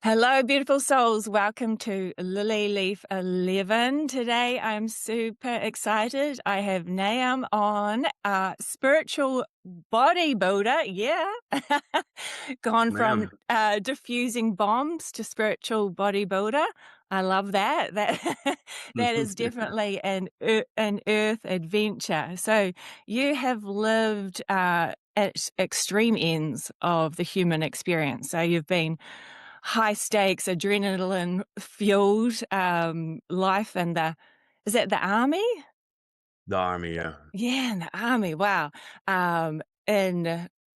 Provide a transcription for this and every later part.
Hello, beautiful souls. Welcome to Lily Leaf 11. Today, I'm super excited. I have Nahum on, spiritual bodybuilder. Yeah. Gone from Ma'am. diffusing bombs to spiritual bodybuilder. I love that. That is definitely an earth adventure. So you have lived at extreme ends of the human experience. So you've been high stakes, adrenaline fueled life in is that the army? The Army, yeah. Yeah, in the army. Wow. And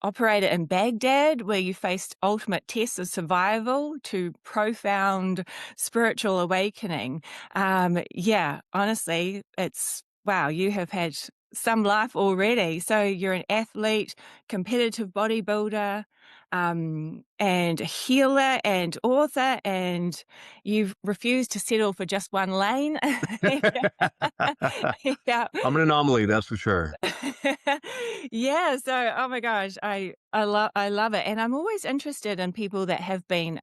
operated in Baghdad, where you faced ultimate tests of survival to profound spiritual awakening. Yeah, honestly, it's wow, you have had some life already. So you're an athlete, competitive bodybuilder, and a healer and author, and you've refused to settle for just one lane. Yeah. I'm an anomaly, that's for sure. Yeah, so oh my gosh, I love it, and I'm always interested in people that have been,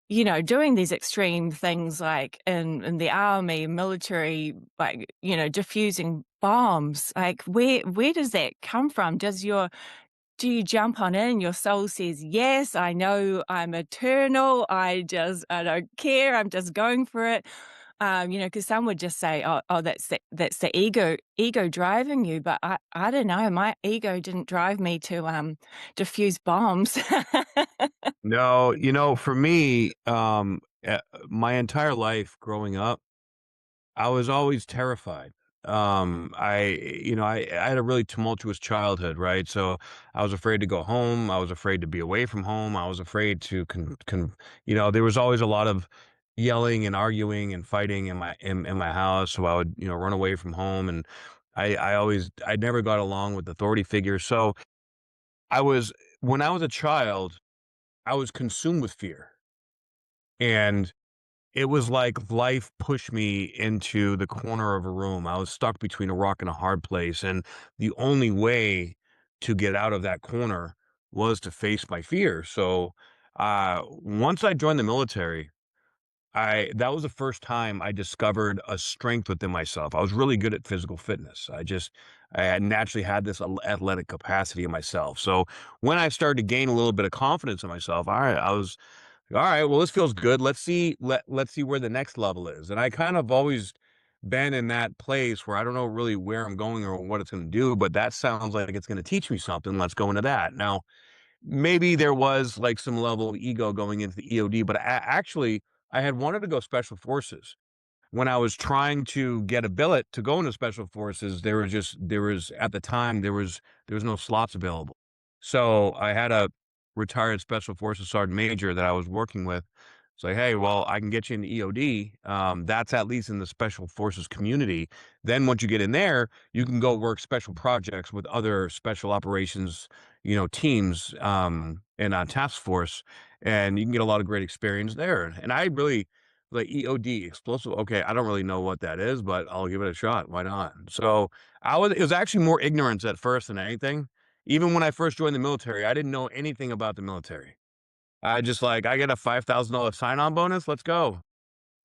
doing these extreme things like in the army, military, like, diffusing bombs. Like, where does that come from? Do you jump on in? Your soul says, "Yes, I know I'm eternal. I don't care. I'm just going for it." Because some would just say, "Oh, that's the ego driving you." But I don't know. My ego didn't drive me to diffuse bombs. No, for me, my entire life growing up, I was always terrified. I had a really tumultuous childhood, right? So I was afraid to go home. I was afraid to be away from home. I was afraid to there was always a lot of yelling and arguing and fighting in my house. So I would, run away from home. And I never got along with authority figures. So I was when I was a child, I was consumed with fear. And it was like life pushed me into the corner of a room. I was stuck between a rock and a hard place, and the only way to get out of that corner was to face my fear. So, once I joined the military, I that was the first time I discovered a strength within myself. I was really good at physical fitness. I had naturally had this athletic capacity in myself. So when I started to gain a little bit of confidence in myself, all right, I was all right, well, this feels good. Let's see where the next level is. And I kind of always been in that place where I don't know really where I'm going or what it's going to do, but that sounds like it's going to teach me something. Let's go into that. Now, maybe there was like some level of ego going into the EOD, but actually I had wanted to go special forces. When I was trying to get a billet to go into special forces, there was at the time there was no slots available. So I had a retired special forces sergeant major that I was working with. It's like, hey, well, I can get you in the EOD. That's at least in the special forces community. Then once you get in there, you can go work special projects with other special operations, teams, and task force, and you can get a lot of great experience there. And I really like EOD, explosive. Okay, I don't really know what that is, but I'll give it a shot. Why not? So it was actually more ignorance at first than anything. Even when I first joined the military, I didn't know anything about the military. I just like, I get a $5,000 sign-on bonus. Let's go.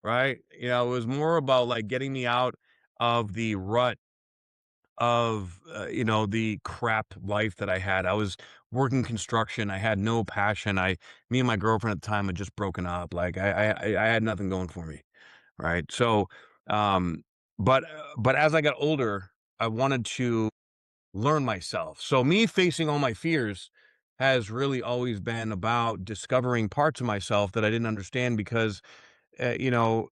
Right. It was more about like getting me out of the rut of, the crap life that I had. I was working construction. I had no passion. Me and my girlfriend at the time had just broken up. Like I had nothing going for me. Right. So, um, but as I got older, I wanted to learn myself. So me facing all my fears has really always been about discovering parts of myself that I didn't understand because, uh, you know,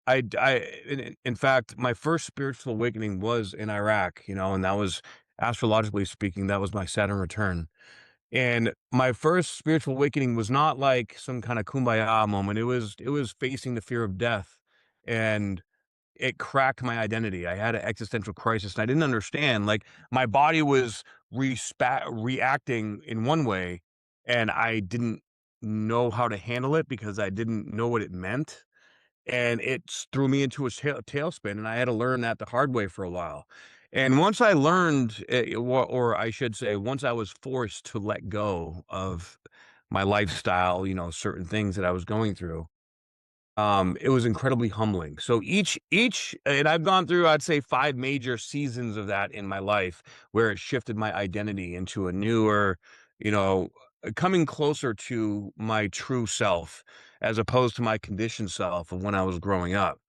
in fact, my first spiritual awakening was in Iraq, and that was astrologically speaking, that was my Saturn return. And my first spiritual awakening was not like some kind of kumbaya moment. It was facing the fear of death, and it cracked my identity. I had an existential crisis, and I didn't understand. Like my body was reacting in one way, and I didn't know how to handle it because I didn't know what it meant, and threw me into a tailspin, and I had to learn that the hard way for a while. And once I learned, or I should say, once I was forced to let go of my lifestyle, certain things that I was going through. It was incredibly humbling. So each and I've gone through, I'd say, 5 major seasons of that in my life where it shifted my identity into a newer, you know, coming closer to my true self as opposed to my conditioned self of when I was growing up.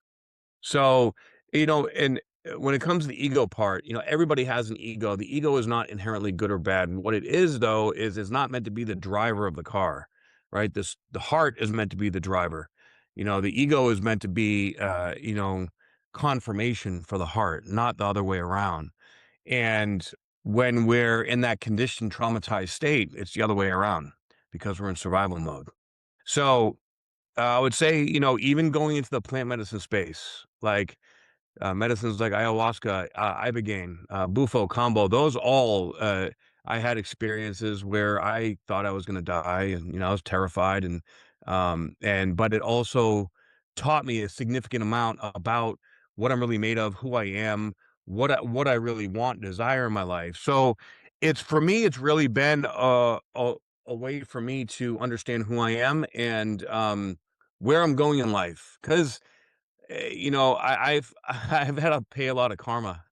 So, and when it comes to the ego part, everybody has an ego. The ego is not inherently good or bad. And what it is, though, is it's not meant to be the driver of the car, right? The heart is meant to be the driver. The ego is meant to be, confirmation for the heart, not the other way around. And when we're in that conditioned, traumatized state, it's the other way around because we're in survival mode. So I would say, even going into the plant medicine space, like medicines like ayahuasca, ibogaine, bufo, combo, those all, I had experiences where I thought I was going to die, and I was terrified, but it also taught me a significant amount about what I'm really made of, who I am, what I really want, desire in my life. So it's for me, it's really been a way for me to understand who I am and where I'm going in life, because I've had to pay a lot of karma,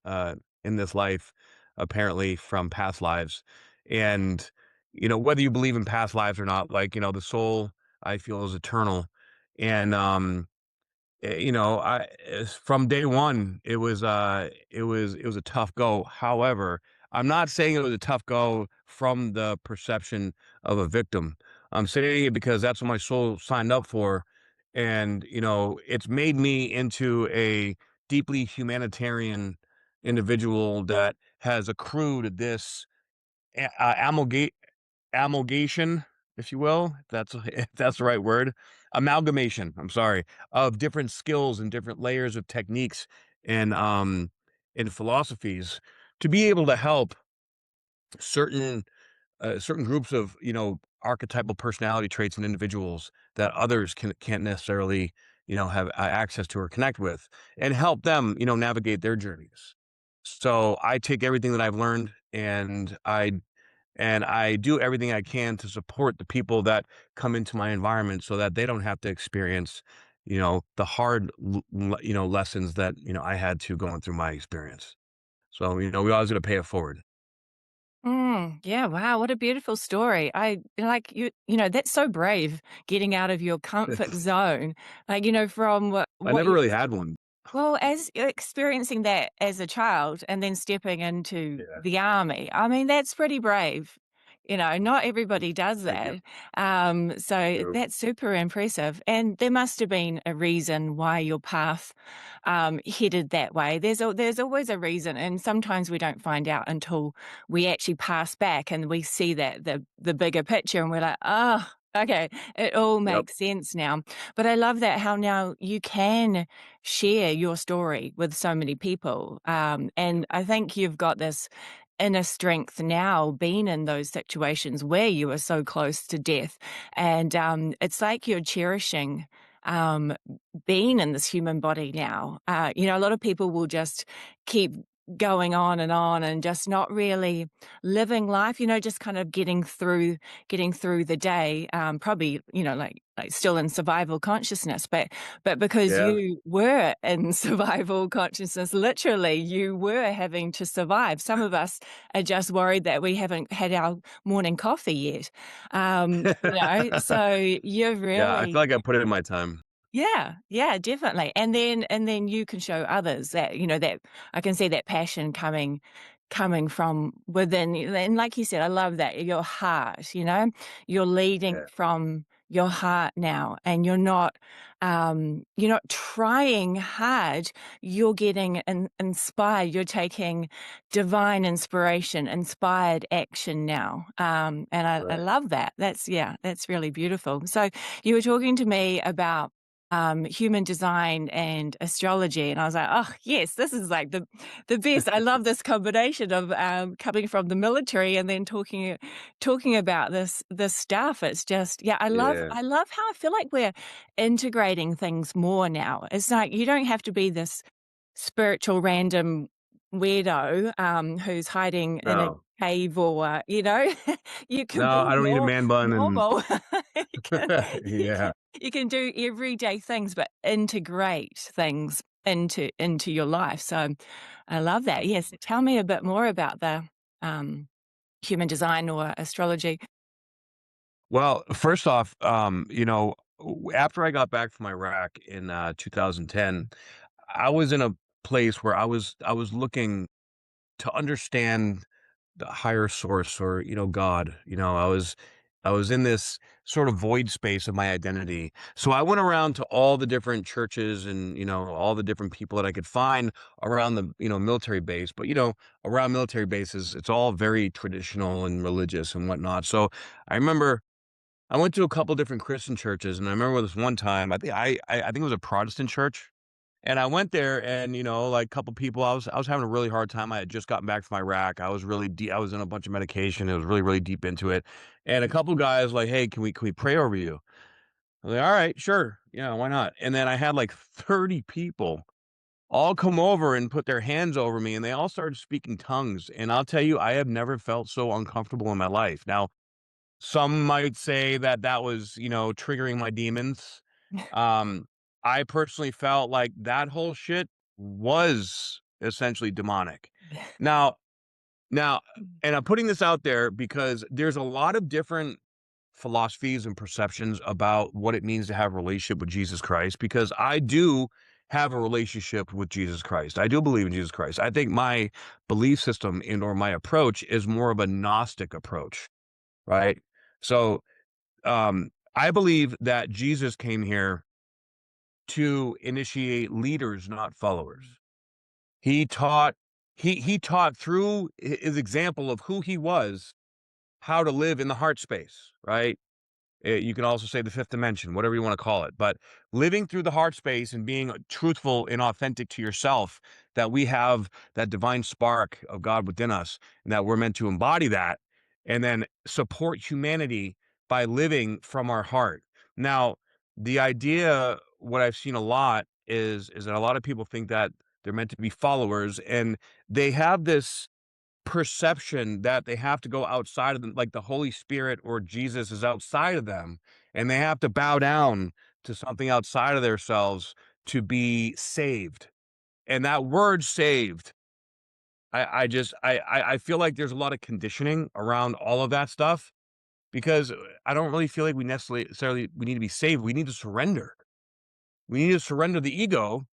in this life, apparently from past lives, and, whether you believe in past lives or not, like, the soul, I feel, is eternal, and, from day one, it was a tough go. However, I'm not saying it was a tough go from the perception of a victim. I'm saying it because that's what my soul signed up for, and, it's made me into a deeply humanitarian individual that has accrued this a amalgate amalgamation, if you will, if that's the right word, amalgamation, I'm sorry, of different skills and different layers of techniques and, and philosophies to be able to help certain certain groups of, archetypal personality traits and individuals that others can't necessarily, have access to or connect with, and help them, navigate their journeys. So I take everything that I've learned, and I do everything I can to support the people that come into my environment so that they don't have to experience, the hard, lessons that, I had to going through my experience. So, we always got to pay it forward. Yeah, wow, what a beautiful story. Like, that's so brave, getting out of your comfort zone, like, from I what never you really had one. well, as experiencing that as a child and then stepping into Yeah. the army, I mean, that's pretty brave. Not everybody does Thank you. that. So True. that's super impressive. And there must have been a reason why your path headed that way. There's always a reason, and sometimes we don't find out until we actually pass back and we see that the bigger picture, and we're like, oh, okay, it all Yep. makes sense now. But I love that how now you can share your story with so many people. And I think you've got this inner strength now, being in those situations where you are so close to death. And it's like you're cherishing um, being in this human body now. A lot of people will just keep going on and just not really living life, just kind of getting through the day, probably, like still in survival consciousness, but because Yeah. you were in survival consciousness, literally, you were having to survive. Some of us are just worried that we haven't had our morning coffee yet. So you're Yeah, I feel really like I put it in my time. yeah, yeah, definitely. And then you can show others that, that I can see that passion coming from within you. And like you said, I love that, your heart, you're leading Yeah, from your heart now, and you're not trying hard, you're getting inspired, you're taking divine inspiration, inspired action now. And I right. love that. That's really beautiful. So you were talking to me about human design and astrology, and I was like, "Oh, yes, this is like the best." I love this combination of coming from the military and then talking about this stuff. It's just, yeah, I love Yeah. I love how I feel like we're integrating things more now. It's like you don't have to be this spiritual random weirdo, who's hiding in a No. cave or, you can No, be I don't need a man bun and normal. You can yeah. you can do everyday things, but integrate things into your life, so I love that, yes. Tell me a bit more about the, um, human design or astrology. Well, first off, after I got back from Iraq in 2010, I was in a place where I was looking to understand the higher source or, God. I was in this sort of void space of my identity. So I went around to all the different churches and, all the different people that I could find around the, military base. But, around military bases, it's all very traditional and religious and whatnot. So I remember I went to a couple different Christian churches, and I remember this one time, I think it was a Protestant church, and I went there and, like, a couple people I was having a really hard time. I had just gotten back from Iraq. I was in a bunch of medication. It was really, really deep into it. And a couple guys like, "Hey, can we pray over you?" I was like, "All right, sure. Yeah, why not?" And then I had like 30 people all come over and put their hands over me, and they all started speaking tongues. And I'll tell you, I have never felt so uncomfortable in my life. Now, some might say that that was, triggering my demons. Um, I personally felt like that whole shit was essentially demonic. Now now and I'm putting this out there because there's a lot of different philosophies and perceptions about what it means to have a relationship with Jesus Christ, because I do have a relationship with Jesus Christ. I do believe in Jesus Christ. I think my belief system and or my approach is more of a Gnostic approach, right? So I believe that Jesus came here to initiate leaders, not followers. He taught he taught through his example of who he was, how to live in the heart space, right? You can also say the fifth dimension, whatever you want to call it. But living through the heart space and being truthful and authentic to yourself, that we have that divine spark of God within us, and that we're meant to embody that, and then support humanity by living from our heart. Now, the idea, what I've seen a lot is that a lot of people think that they're meant to be followers, and they have this perception that they have to go outside of them, like the Holy Spirit or Jesus is outside of them, and they have to bow down to something outside of themselves to be saved. And that word saved, I just I feel like there's a lot of conditioning around all of that stuff, because I don't really feel like we necessarily we need to be saved. We need to surrender. We need to surrender the ego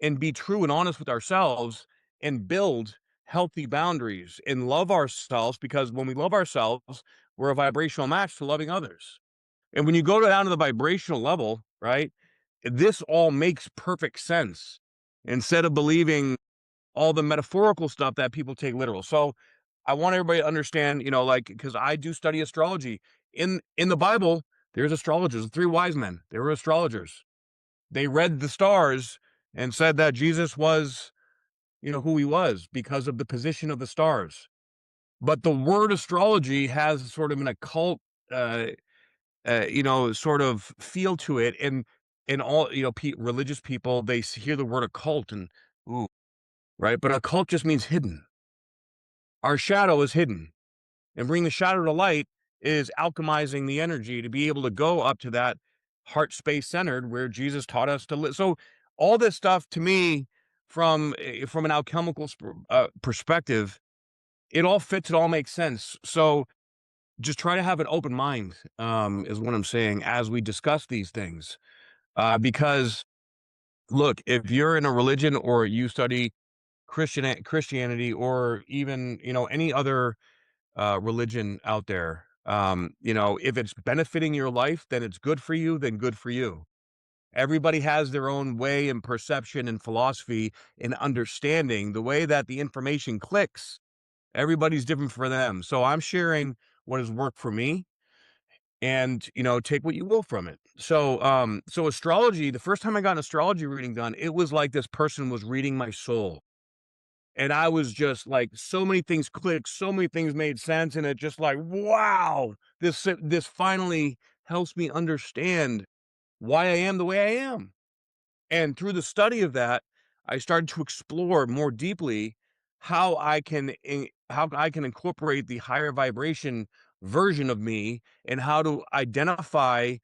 and be true and honest with ourselves and build healthy boundaries and love ourselves, because when we love ourselves, we're a vibrational match to loving others. And when you go down to the vibrational level, right, this all makes perfect sense instead of believing all the metaphorical stuff that people take literal. So I want everybody to understand, like, because I do study astrology. In the Bible, there's astrologers, the three wise men, they were astrologers. They read the stars and said that Jesus was, who he was because of the position of the stars. But the word astrology has sort of an occult, uh, sort of feel to it. And all, religious people, they hear the word occult and, ooh, right? But occult just means hidden. Our shadow is hidden. And bring the shadow to light is alchemizing the energy to be able to go up to that heart space centered where Jesus taught us to live. So all this stuff to me, from an alchemical perspective, it all fits. It all makes sense. So just try to have an open mind, is what I'm saying as we discuss these things. Because look, if you're in a religion or you study Christianity or even any other religion out there. If it's benefiting your life, then it's good for you, then good for you. Everybody has their own way and perception and philosophy and understanding. The way that the information clicks, everybody's different for them. So I'm sharing what has worked for me, and take what you will from it. So astrology, the first time I got an astrology reading done, it was like this person was reading my soul. And I was just like, so many things clicked, so many things made sense, and it just like, wow, this finally helps me understand why I am the way I am. And through the study of that, I started to explore more deeply how I can incorporate the higher vibration version of me, and how to identify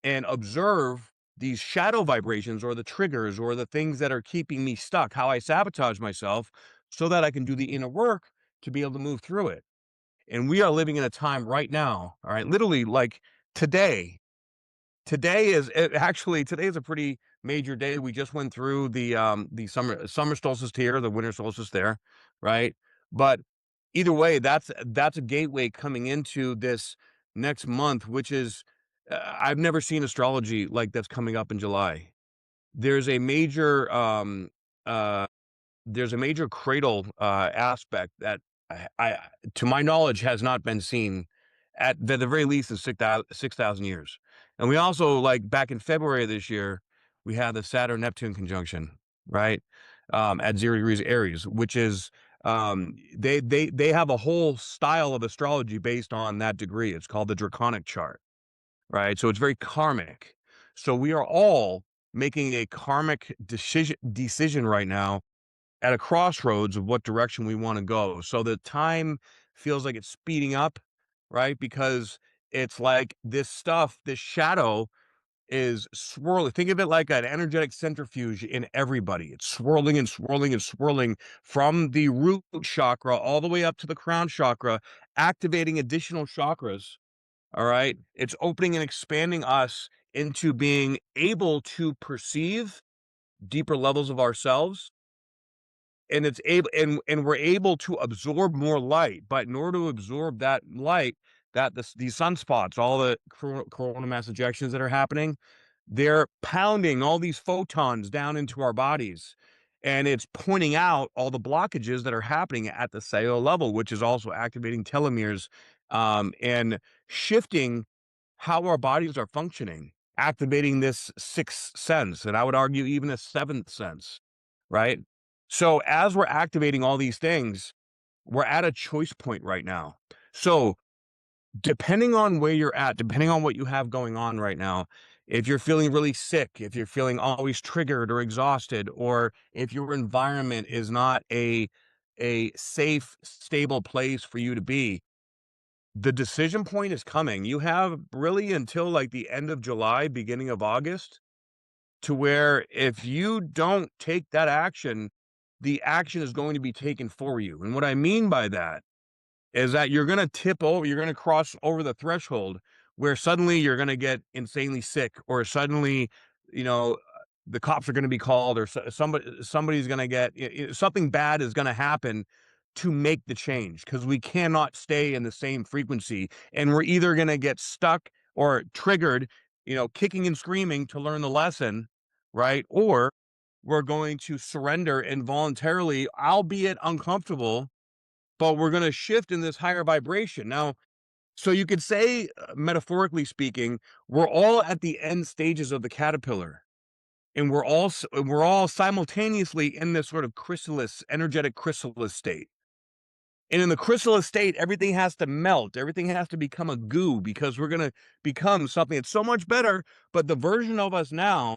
and observe these shadow vibrations or the triggers or the things that are keeping me stuck, how I sabotage myself so that I can do the inner work to be able to move through it. And we are living in a time right now, all right, literally like today. Today is a pretty major day. We just went through the summer solstice here, the winter solstice there, right? But either way, that's a gateway coming into this next month, which is I've never seen astrology like that's coming up in July. There's a major uh there's a major cradle aspect that I to my knowledge has not been seen at the very least in 6,000 years. And we also, like, back in February of this year, we had the Saturn Neptune conjunction, right? At 0 degrees Aries, which is they have a whole style of astrology based on that degree. It's called the draconic chart, right? So it's very karmic. So we are all making a karmic decision right now at a crossroads of what direction we want to go. So the time feels like it's speeding up, right? Because it's like this stuff, this shadow is swirling. Think of it like an energetic centrifuge in everybody. It's swirling and swirling and swirling from the root chakra all the way up to the crown chakra, activating additional chakras. All right. It's opening and expanding us into being able to perceive deeper levels of ourselves, and it's able and we're able to absorb more light. But in order to absorb that light, these sunspots, all the coronal mass ejections that are happening, they're pounding all these photons down into our bodies, and it's pointing out all the blockages that are happening at the cellular level, which is also activating telomeres, and shifting how our bodies are functioning, activating this sixth sense, and I would argue even a seventh sense, right? So as we're activating all these things, we're at a choice point right now. So depending on where you're at, depending on what you have going on right now, if you're feeling really sick, if you're feeling always triggered or exhausted, or if your environment is not a safe, stable place for you to be, the decision point is coming. You have really until like the end of July, beginning of August, to where if you don't take that action, the action is going to be taken for you. And what I mean by that is that you're gonna tip over, you're gonna cross over the threshold where suddenly you're gonna get insanely sick, or suddenly, you know, the cops are gonna be called, or somebody's gonna get something bad is gonna happen to make the change, because we cannot stay in the same frequency, and we're either gonna get stuck or triggered, kicking and screaming to learn the lesson, right? Or we're going to surrender and voluntarily, albeit uncomfortable, but we're going to shift in this higher vibration. Now, so you could say, metaphorically speaking, we're all at the end stages of the caterpillar, and we're all simultaneously in this sort of chrysalis, energetic chrysalis state. And in the chrysalis state, everything has to melt, everything has to become a goo, because we're going to become something that's so much better. But the version of us now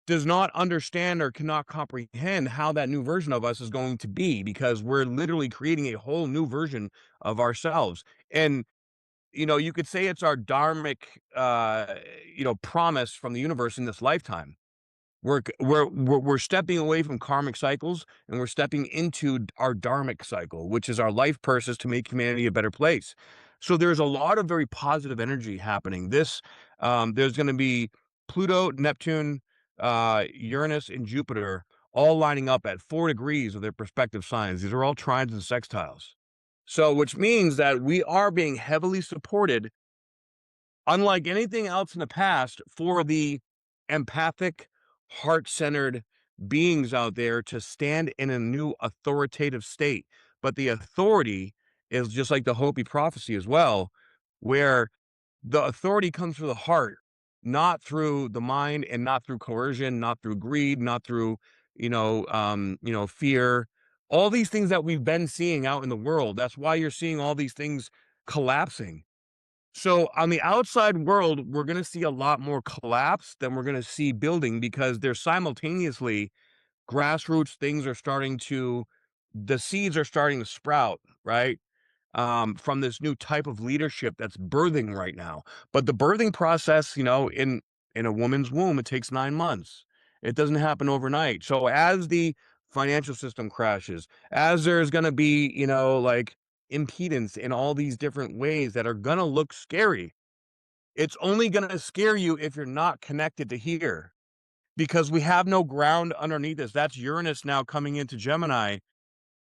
does not understand or cannot comprehend how that new version of us is going to be, because we're literally creating a whole new version of ourselves. And you could say it's our dharmic promise from the universe in this lifetime. We're stepping away from karmic cycles, and we're stepping into our dharmic cycle, which is our life purpose to make humanity a better place. So there's a lot of very positive energy happening. There's going to be Pluto, Neptune, Uranus, and Jupiter all lining up at 4 degrees of their respective signs. These are all trines and sextiles. So, which means that we are being heavily supported, unlike anything else in the past, for the empathic, heart-centered beings out there to stand in a new authoritative state. But the authority is just like the Hopi prophecy as well, where the authority comes through the heart, not through the mind, and not through coercion, not through greed, not through, fear. All these things that we've been seeing out in the world. That's why you're seeing all these things collapsing. So on the outside world, we're going to see a lot more collapse than we're going to see building, because there's simultaneously grassroots things are starting to the seeds are starting to sprout, right? From this new type of leadership that's birthing right now. But the birthing process, in a woman's womb, it takes 9 months. It doesn't happen overnight. So as the financial system crashes, as there's going to be, like impedance in all these different ways that are going to look scary, it's only going to scare you if you're not connected to here because we have no ground underneath us. That's Uranus now coming into Gemini.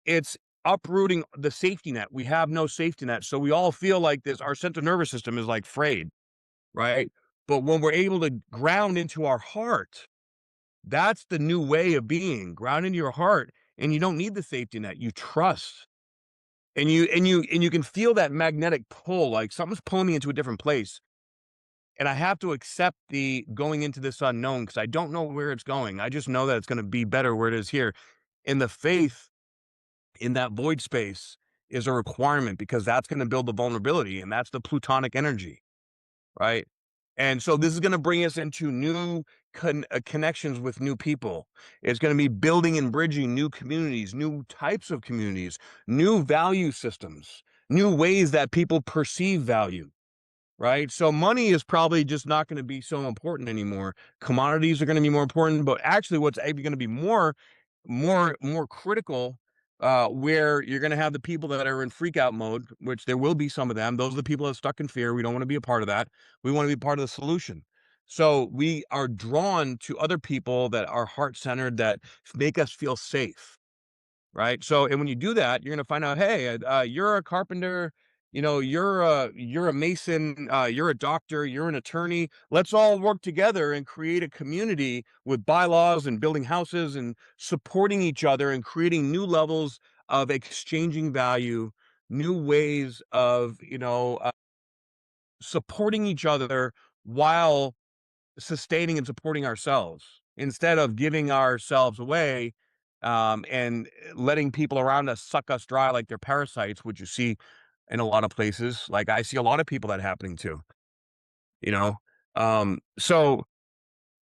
It's uprooting the safety net. We have no safety net. So we all feel like this, our central nervous system is like frayed, right? But when we're able to ground into our heart, that's the new way of being. Ground into your heart, and you don't need the safety net. You trust. And you can feel that magnetic pull, like something's pulling me into a different place. And I have to accept the going into this unknown because I don't know where it's going. I just know that it's going to be better where it is here. And the faith in that void space is a requirement because that's going to build the vulnerability, and that's the plutonic energy, right? And so this is going to bring us into new connections with new people. It's going to be building and bridging new communities, new types of communities, new value systems, new ways that people perceive value, right? So money is probably just not going to be so important anymore. Commodities are going to be more important, but actually what's actually going to be more critical, where you're going to have the people that are in freak out mode, which there will be some of them. Those are the people that are stuck in fear. We don't want to be a part of that. We want to be part of the solution. So we are drawn to other people that are heart centered, that make us feel safe. Right? So, and when you do that, you're gonna find out, hey, you're a carpenter, you're a mason, you're a doctor, you're an attorney. Let's all work together and create a community with bylaws and building houses and supporting each other and creating new levels of exchanging value, new ways of, supporting each other while sustaining and supporting ourselves instead of giving ourselves away, and letting people around us suck us dry like they're parasites, which you see in a lot of places. Like I see a lot of people that happening to, you know. So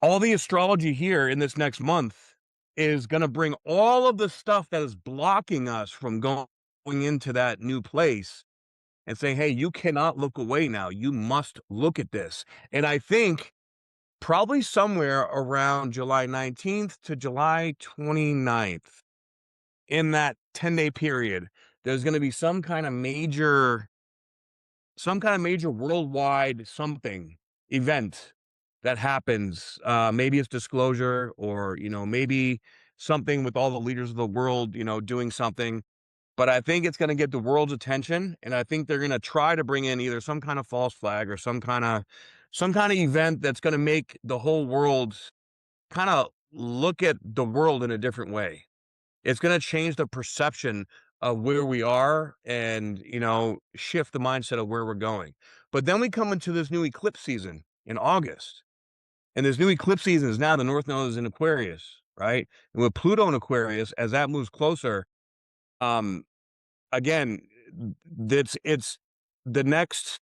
all the astrology here in this next month is going to bring all of the stuff that is blocking us from going into that new place and saying, hey, you cannot look away now. You must look at this. And I think probably somewhere around July 19th to July 29th, in that 10-day period, there's gonna be some kind of major worldwide something event that happens. Maybe it's disclosure or, maybe something with all the leaders of the world, doing something. But I think it's gonna get the world's attention, and I think they're gonna try to bring in either some kind of false flag or some kind of event that's gonna make the whole world kinda look at the world in a different way. It's gonna change the perception of where we are and, shift the mindset of where we're going. But then we come into this new eclipse season in August, and this new eclipse season is now the North Node is in Aquarius, right? And with Pluto in Aquarius, as that moves closer, um, again, it's the next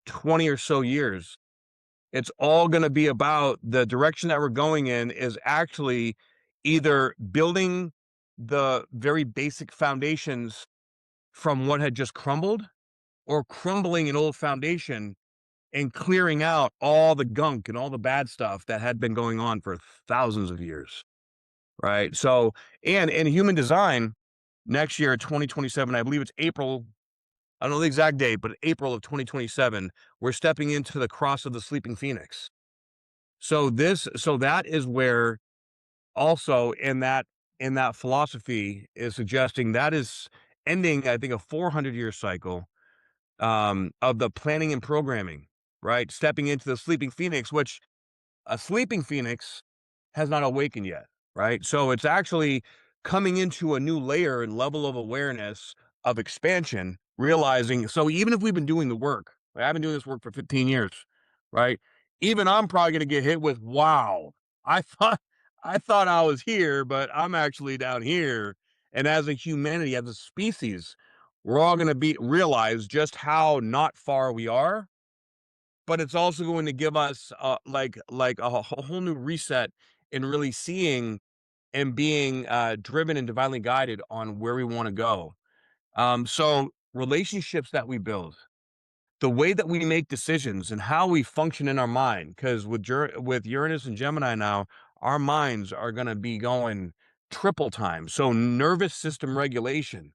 20 or so years, it's all going to be about the direction that we're going in is actually either building the very basic foundations from what had just crumbled, or crumbling an old foundation and clearing out all the gunk and all the bad stuff that had been going on for thousands of years. Right. So, and in human design, next year, 2027, I believe it's April. I don't know the exact date, but April of 2027, we're stepping into the cross of the sleeping phoenix. So that is where also in that philosophy is suggesting that is ending, I think, a 400-year cycle, of the planning and programming, right? Stepping into the sleeping phoenix, which a sleeping phoenix has not awakened yet, right? So it's actually coming into a new layer and level of awareness of expansion, realizing, so even if we've been doing the work, like I've been doing this work for 15 years, right? Even I'm probably going to get hit with, wow, I thought, I thought I was here, but I'm actually down here. And as a humanity, as a species, we're all going to realize just how not far we are, but it's also going to give us, like a whole new reset in really seeing and being driven and divinely guided on where we want to go. So relationships that we build, the way that we make decisions and how we function in our mind, because with Uranus and Gemini now, our minds are going to be going triple time. So nervous system regulation,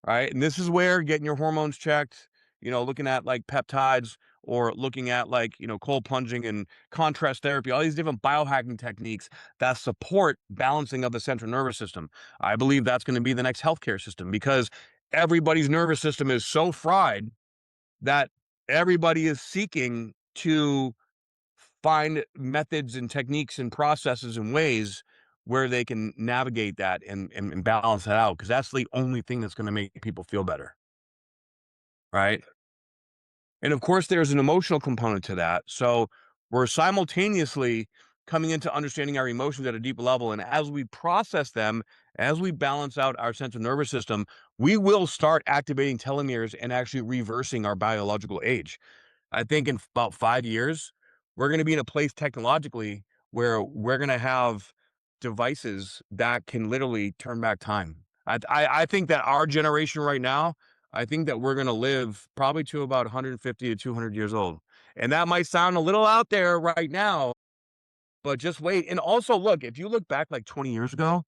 right? And this is where getting your hormones checked, looking at like peptides or looking at like, cold plunging and contrast therapy, all these different biohacking techniques that support balancing of the central nervous system. I believe that's going to be the next healthcare system because everybody's nervous system is so fried that everybody is seeking to find methods and techniques and processes and ways where they can navigate that and balance that out because that's the only thing that's going to make people feel better, right? And of course, there's an emotional component to that. So we're simultaneously coming into understanding our emotions at a deeper level. And as we process them, as we balance out our central nervous system, we will start activating telomeres and actually reversing our biological age. I think in about 5 years, we're gonna be in a place technologically where we're gonna have devices that can literally turn back time. I think that our generation right now, I think that we're gonna live probably to about 150 to 200 years old. And that might sound a little out there right now, but just wait. And also, look, if you look back like 20 years ago,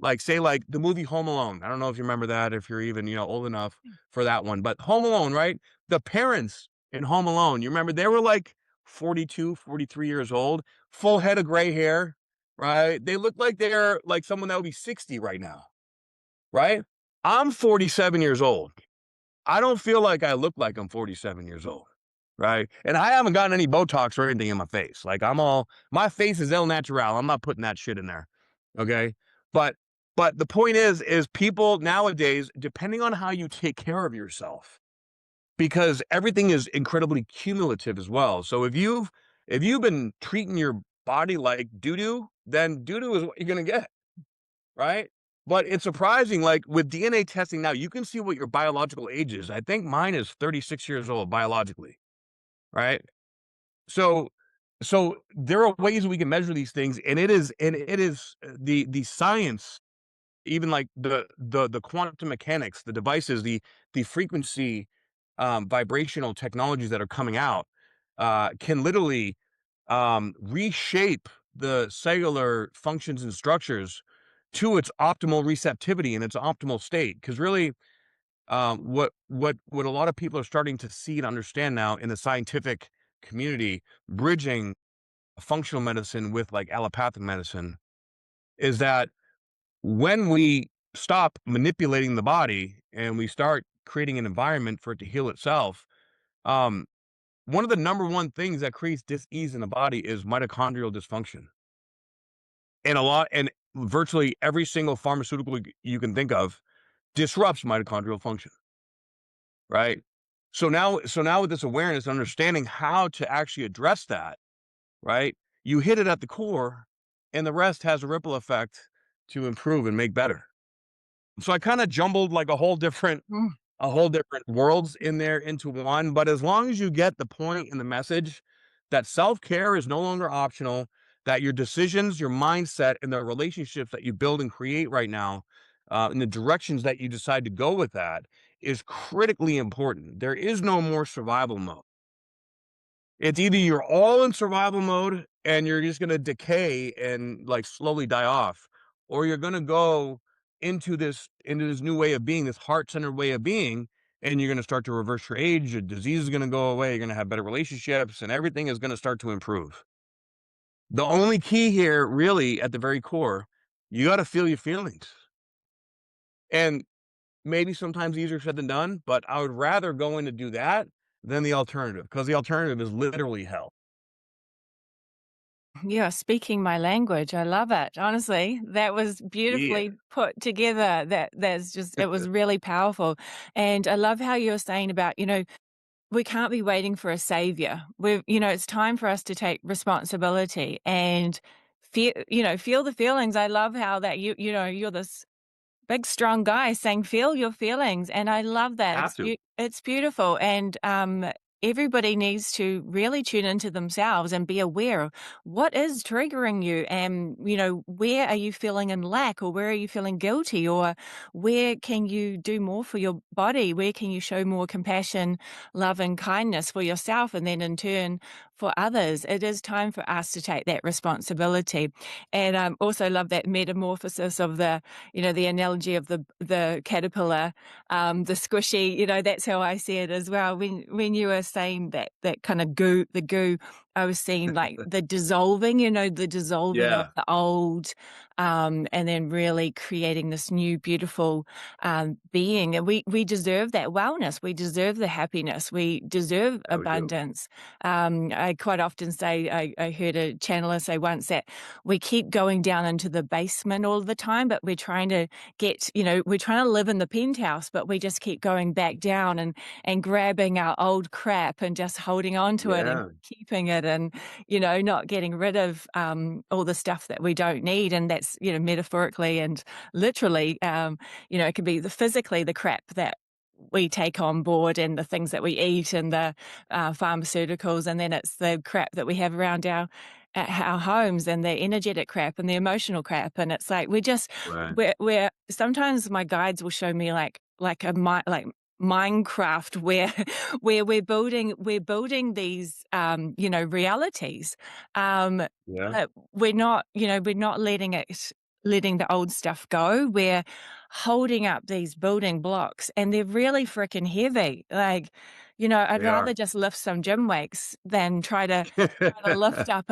like, say, like, the movie Home Alone. I don't know if you remember that, if you're even, old enough for that one, but Home Alone, right? The parents in Home Alone, you remember they were, like, 42, 43 years old, full head of gray hair, right? They look like they're, like, someone that would be 60 right now, right? I'm 47 years old. I don't feel like I look like I'm 47 years old, right? And I haven't gotten any Botox or anything in my face. Like my face is el natural. I'm not putting that shit in there. Okay. But, but the point is people nowadays, depending on how you take care of yourself, because everything is incredibly cumulative as well. So if you've been treating your body like doo doo, then doo doo is what you're going to get. Right? But it's surprising, like, with DNA testing now, you can see what your biological age is. I think mine is 36 years old biologically, right? So so there are ways we can measure these things, and it is the science, even like the quantum mechanics, the devices, the frequency, vibrational technologies that are coming out, can literally reshape the cellular functions and structures to its optimal receptivity and its optimal state. Because really, what a lot of people are starting to see and understand now in the scientific community, bridging functional medicine with like allopathic medicine, is that when we stop manipulating the body and we start creating an environment for it to heal itself, um, one of the number one things that creates dis-ease in the body is mitochondrial dysfunction. And virtually every single pharmaceutical you can think of disrupts mitochondrial function, right? So now with this awareness, understanding how to actually address that, right? You hit it at the core, and the rest has a ripple effect to improve and make better. So I kind of jumbled like a whole different worlds in there into one. But as long as you get the point and the message that self-care is no longer optional, that your decisions, your mindset, and the relationships that you build and create right now, and the directions that you decide to go with that is critically important. There is no more survival mode. It's either you're all in survival mode and you're just gonna decay and, like, slowly die off, or you're gonna go into this new way of being, this heart-centered way of being, and you're gonna start to reverse your age, your disease is gonna go away, you're gonna have better relationships, and everything is gonna start to improve. The only key here, really, at the very core, you gotta feel your feelings, and maybe sometimes easier said than done, but I would rather go in to do that than the alternative, because the alternative is literally hell. You're speaking my language. I love it. Honestly, that was Yeah. beautifully put together. That's just it was really powerful. And I love how you're saying about, we can't be waiting for a savior. It's time for us to take responsibility and feel the feelings. I love how that you're this big strong guy saying feel your feelings, and I love that. Have to. It's beautiful. And everybody needs to really tune into themselves and be aware of what is triggering you, and where are you feeling in lack, or where are you feeling guilty, or where can you do more for your body, where can you show more compassion, love and kindness for yourself, and then in turn for others. It is time for us to take that responsibility. And also love that metamorphosis of the analogy of the caterpillar, the squishy, that's how I see it as well. When you were saying that kind of goo, I was seeing like the dissolving, the dissolving of Yeah, the old, and then really creating this new, beautiful being. And we deserve that wellness. We deserve the happiness. We deserve yeah, we do. abundance. I quite often say, I heard a channeler say once that we keep going down into the basement all the time, but we're trying to live in the penthouse, but we just keep going back down and grabbing our old crap and just holding on to it and Yeah, keeping it, and not getting rid of all the stuff that we don't need. And that's metaphorically and literally. It can be physically the crap that we take on board, and the things that we eat, and the pharmaceuticals, and then it's the crap that we have around our homes, and the energetic crap and the emotional crap. And it's like right. we're sometimes my guides will show me like like Minecraft, where where we're building these realities, um Yeah, but we're not letting the old stuff go. We're holding up these building blocks, and they're really freaking heavy. Like, I'd they rather are. just lift some gym weights than try to lift up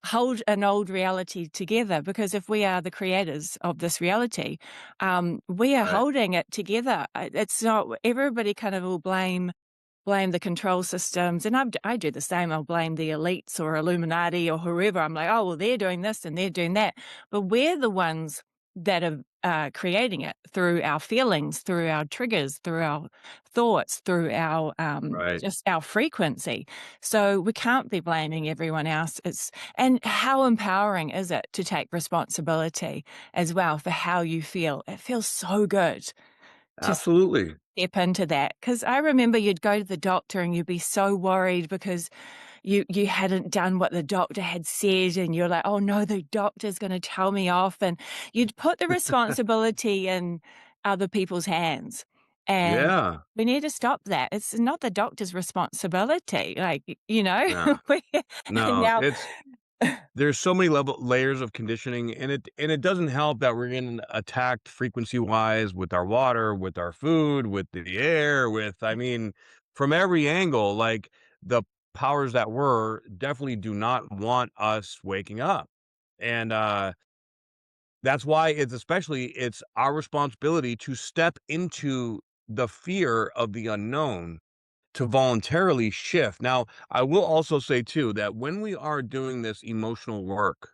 hold an old reality together, because if we are the creators of this reality, we are Right, holding it together. It's not everybody kind of will blame the control systems, and I do the same. I'll blame the elites or Illuminati or whoever. I'm like, oh well, they're doing this and they're doing that, but we're the ones that are creating it through our feelings, through our triggers, through our thoughts, through our right. just our frequency. So we can't be blaming everyone else. And how empowering is it to take responsibility as well for how you feel? It feels so good to Absolutely. step into that, because I remember you'd go to the doctor and you'd be so worried because you hadn't done what the doctor had said, and you're like, "Oh, no, the doctor's gonna tell me off," and you'd put the responsibility in other people's hands, and Yeah. we need to stop that. It's not the doctor's responsibility, like, No, we and no, now it's there's so many layers of conditioning, and it doesn't help that we're getting attacked frequency-wise with our water, with our food, with the air, I mean, from every angle, like, the powers that were definitely do not want us waking up, and, that's why it's our responsibility to step into the fear of the unknown to voluntarily shift. Now, I will also say too that when we are doing this emotional work,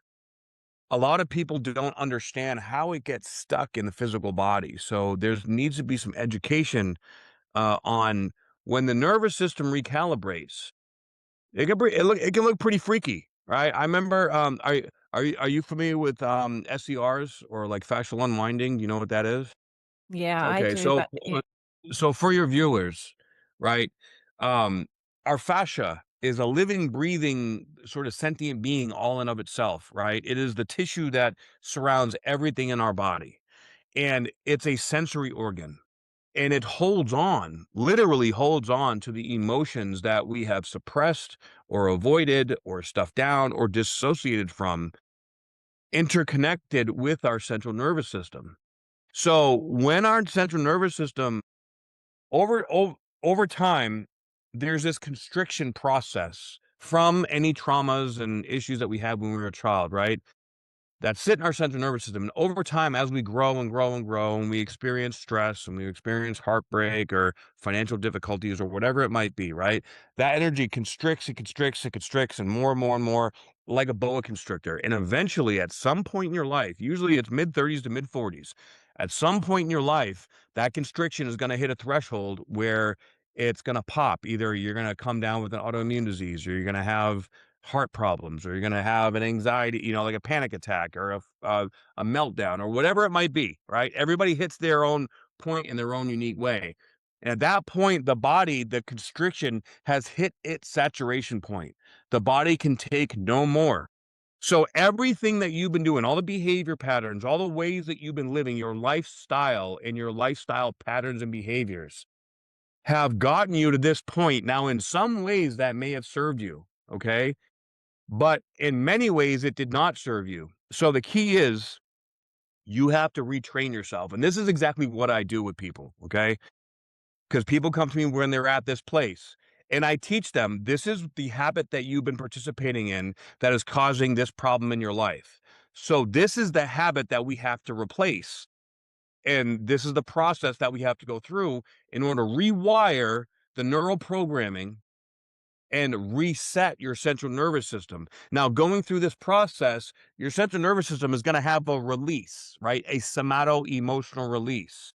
a lot of people don't understand how it gets stuck in the physical body. So there needs to be some education on when the nervous system recalibrates. It can look pretty freaky, right? I remember. Are you familiar with SERs or like fascial unwinding? Do you know what that is? Yeah, I Okay, do, so but yeah. so for your viewers, right? Um, our fascia is a living, breathing, sort of sentient being all in of itself, right? It is the tissue that surrounds everything in our body, and it's a sensory organ. And it holds on, literally holds on to the emotions that we have suppressed or avoided or stuffed down or dissociated from, interconnected with our central nervous system. So when our central nervous system over time, there's this constriction process from any traumas and issues that we had when we were a child, right? That sit in our central nervous system. And over time, as we grow and grow and grow, and we experience stress and we experience heartbreak or financial difficulties or whatever it might be, right? That energy constricts, it constricts, it constricts, and more, like a boa constrictor. And eventually, at some point in your life, usually it's mid 30s to mid 40s, at some point in your life, that constriction is going to hit a threshold where it's going to pop. Either you're going to come down with an autoimmune disease, or you're going to have heart problems, or you're going to have an anxiety, like a panic attack or a meltdown or whatever it might be, right? Everybody hits their own point in their own unique way. And at that point, the body, the constriction has hit its saturation point. The body can take no more. So everything that you've been doing, all the behavior patterns, all the ways that you've been living, your lifestyle and your lifestyle patterns and behaviors have gotten you to this point. Now, in some ways, that may have served you, okay? But in many ways, it did not serve you. So the key is you have to retrain yourself. And this is exactly what I do with people, okay? Because people come to me when they're at this place. And I teach them this is the habit that you've been participating in that is causing this problem in your life. So, this is the habit that we have to replace. And this is the process that we have to go through in order to rewire the neural programming and reset your central nervous system. Now, going through this process, your central nervous system is going to have a release, right? A somato emotional release,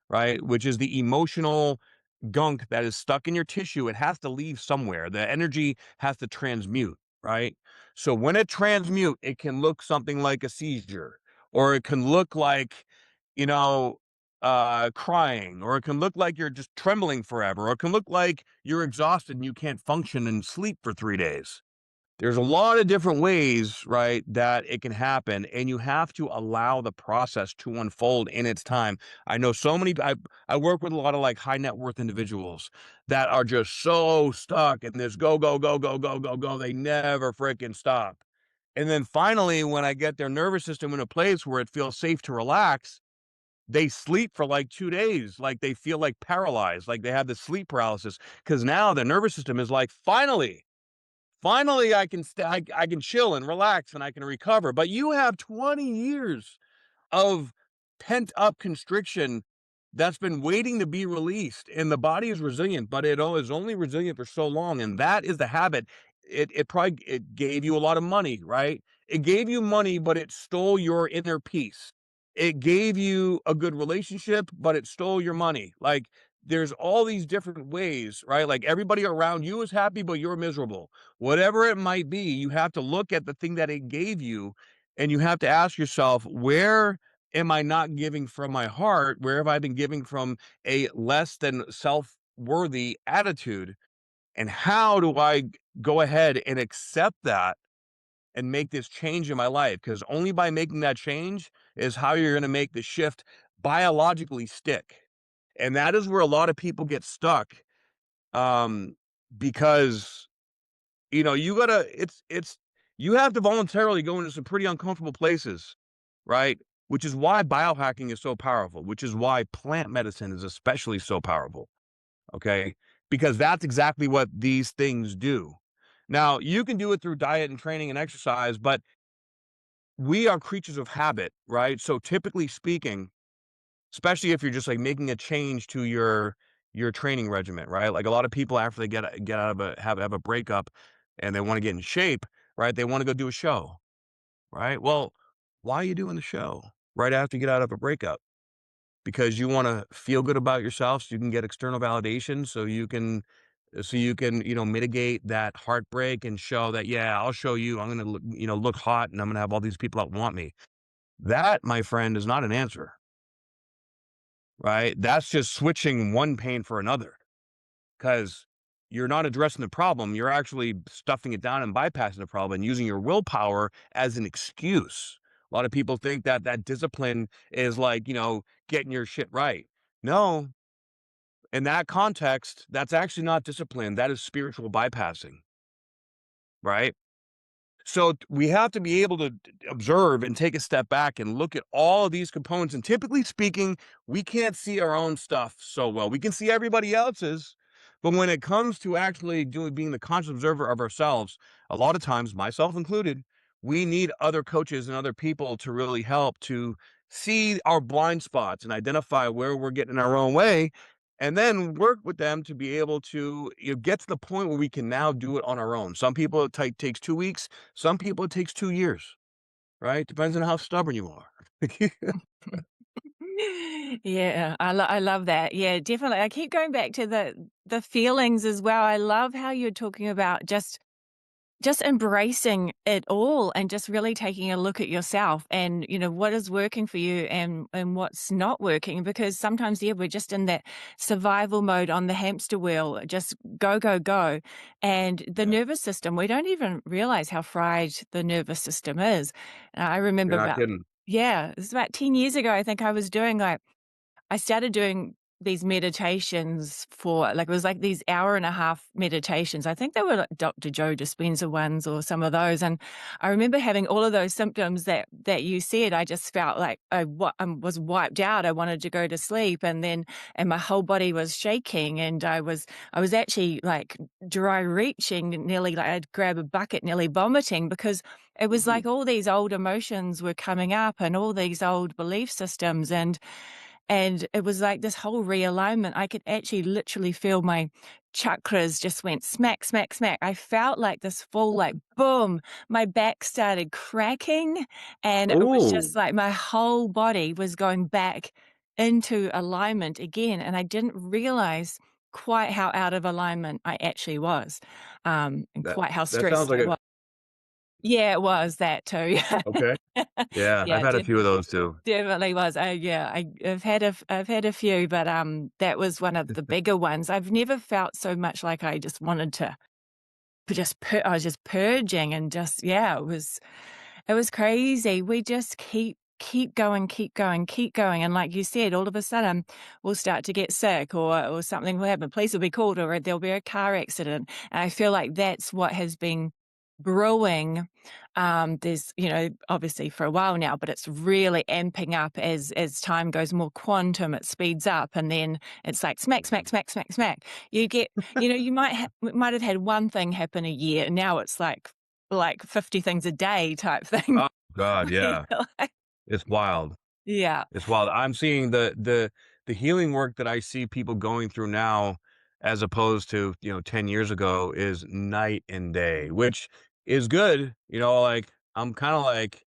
right? Which is the emotional gunk that is stuck in your tissue. It has to leave somewhere. The energy has to transmute, right? So when it transmute, it can look something like a seizure, or it can look like, you know, crying, or it can look like you're just trembling forever, or it can look like you're exhausted and you can't function and sleep for 3 days. There's a lot of different ways, right, that it can happen, and you have to allow the process to unfold in its time. I know so many I work with a lot of, like, high net worth individuals that are just so stuck in this go, go, go, go, go, go, go, they never freaking stop. And then finally, when I get their nervous system in a place where it feels safe to relax, they sleep for, like, 2 days, like, they feel, like, paralyzed, like, they have the sleep paralysis because now their nervous system is like, "Finally! Finally, I can chill and relax and I can recover." But you have 20 years of pent up constriction that's been waiting to be released, and the body is resilient, but is only resilient for so long, and that is the habit. It gave you a lot of money, right? It gave you money, but it stole your inner peace. It gave you a good relationship, but it stole your money. Like, there's all these different ways, right? Like, everybody around you is happy, but you're miserable. Whatever it might be, you have to look at the thing that it gave you, and you have to ask yourself, where am I not giving from my heart? Where have I been giving from a less than self-worthy attitude? And how do I go ahead and accept that and make this change in my life? Because only by making that change is how you're going to make the shift biologically stick. And that is where a lot of people get stuck, um, because you gotta it's you have to voluntarily go into some pretty uncomfortable places, right? Which is why biohacking is so powerful, which is why plant medicine is especially so powerful, okay? Because that's exactly what these things do. Now, you can do it through diet and training and exercise, but we are creatures of habit, right? So typically speaking, especially if you're just, like, making a change to your training regimen, right? Like, a lot of people after they get out of have a breakup and they wanna get in shape, right? They wanna go do a show, right? Well, why are you doing the show right after you get out of a breakup? Because you wanna feel good about yourself so you can get external validation, so you can mitigate that heartbreak and show that, "Yeah, I'll show you. I'm gonna look hot, and I'm gonna have all these people that want me." That, my friend, is not an answer. Right? That's just switching one pain for another, because you're not addressing the problem. You're actually stuffing it down and bypassing the problem and using your willpower as an excuse. A lot of people think that discipline is like, getting your shit right. No, in that context, that's actually not discipline. That is spiritual bypassing, right? So we have to be able to observe and take a step back and look at all of these components. And typically speaking, we can't see our own stuff so well. We can see everybody else's, but when it comes to actually being the conscious observer of ourselves, a lot of times, myself included, we need other coaches and other people to really help to see our blind spots and identify where we're getting in our own way, and then work with them to be able to get to the point where we can now do it on our own. Some people takes 2 weeks, some people it takes 2 years, right? Depends on how stubborn you are. Yeah, I love that. Yeah, definitely. I keep going back to the feelings as well. I love how you're talking about just just embracing it all and just really taking a look at yourself and, what is working for you and what's not working. Because sometimes, yeah, we're just in that survival mode on the hamster wheel, just go, go, go. And the Yeah. nervous system, we don't even realize how fried the nervous system is. I remember You're not about, kidding. yeah, it was about 10 years ago, I think I was doing like I started doing these meditations for like, it was like these hour and a half meditations. I think they were like Dr. Joe Dispenza ones or some of those. And I remember having all of those symptoms that you said. I just felt like was wiped out. I wanted to go to sleep, and my whole body was shaking, and I was actually like dry reaching, nearly like I'd grab a bucket, nearly vomiting, because it was Ooh, like all these old emotions were coming up and all these old belief systems, and it was like this whole realignment. I could actually literally feel my chakras just went smack, smack, smack. I felt like this full, like, boom. My back started cracking, and it was ooh, just like my whole body was going back into alignment again. And I didn't realize quite how out of alignment I actually was, and that quite how that sounds stressed like I a was. Yeah, it was that too. okay. Yeah, I've Yeah, had a few of those too. definitely was. Yeah, I've had a few, but, that was one of the bigger ones. I've never felt so much like I just wanted to I was just purging, and just, yeah, it was crazy. We just keep going, keep going, keep going, and like you said, all of a sudden, we'll start to get sick, or something will happen. Police will be called, or there'll be a car accident, and I feel like that's what has been brewing. There's, obviously for a while now, but it's really amping up as time goes more quantum. It speeds up, and then it's like smack, smack, smack, smack, smack. You get, you might have had one thing happen a year, and now it's like 50 things a day type thing. Oh god, You yeah. know, like It's wild. yeah. It's wild. I'm seeing the healing work that I see people going through now as opposed to, 10 years ago is night and day, which is good. Like, I'm kinda like,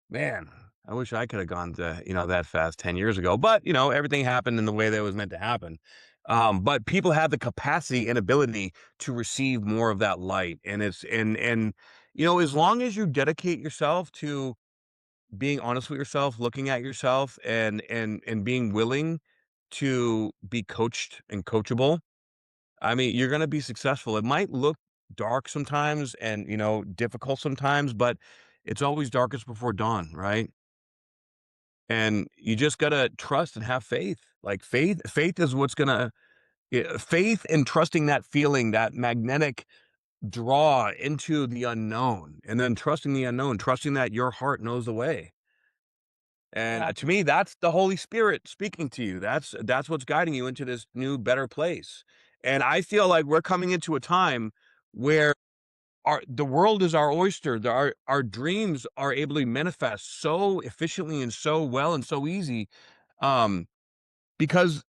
"Man, I wish I coulda gone to, that fast 10 years ago." But, everything happened in the way that it was meant to happen. But people have the capacity and ability to receive more of that light, and as long as you dedicate yourself to being honest with yourself, looking at yourself, and being willing to be coached and coachable, I mean, you're gonna be successful. It might look dark sometimes and, difficult sometimes, but it's always darkest before dawn, right? And you just gotta trust and have faith. Like, faith is what's gonna faith and trusting that feeling, that magnetic draw into the unknown, and then trusting the unknown, trusting that your heart knows the way. And, Yeah. to me, that's the Holy Spirit speaking to you. That's what's guiding you into this new, better place. And I feel like we're coming into a time where the world is our oyster. Our dreams are able to manifest so efficiently and so well and so easy, um, because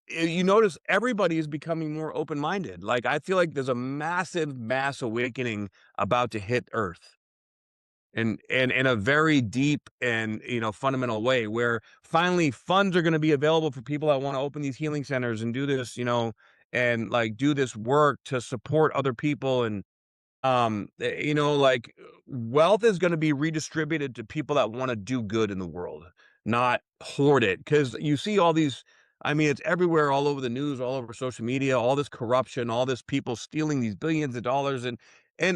you notice everybody is becoming more open-minded. Like, I feel like there's a massive mass awakening about to hit Earth and in a very deep and fundamental way where finally funds are going to be available for people that want to open these healing centers and do this and like do this work to support other people and wealth is gonna be redistributed to people that wanna do good in the world, not hoard it. Because you see all these I mean, it's everywhere, all over the news, all over social media, all this corruption, all this people stealing these billions of dollars, and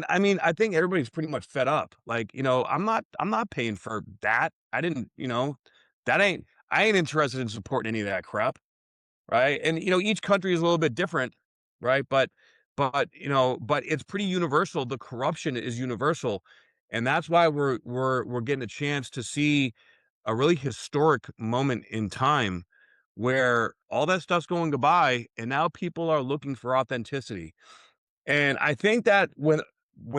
I mean, I think everybody's pretty much fed up. Like, I'm not paying for that. I didn't that ain't I ain't interested in supporting any of that crap. Right? And, each country is a little bit different, right? But it's pretty universal. The corruption is universal. And that's why we're getting a chance to see a really historic moment in time where all that stuff's going goodbye and now people are looking for authenticity. And I think that when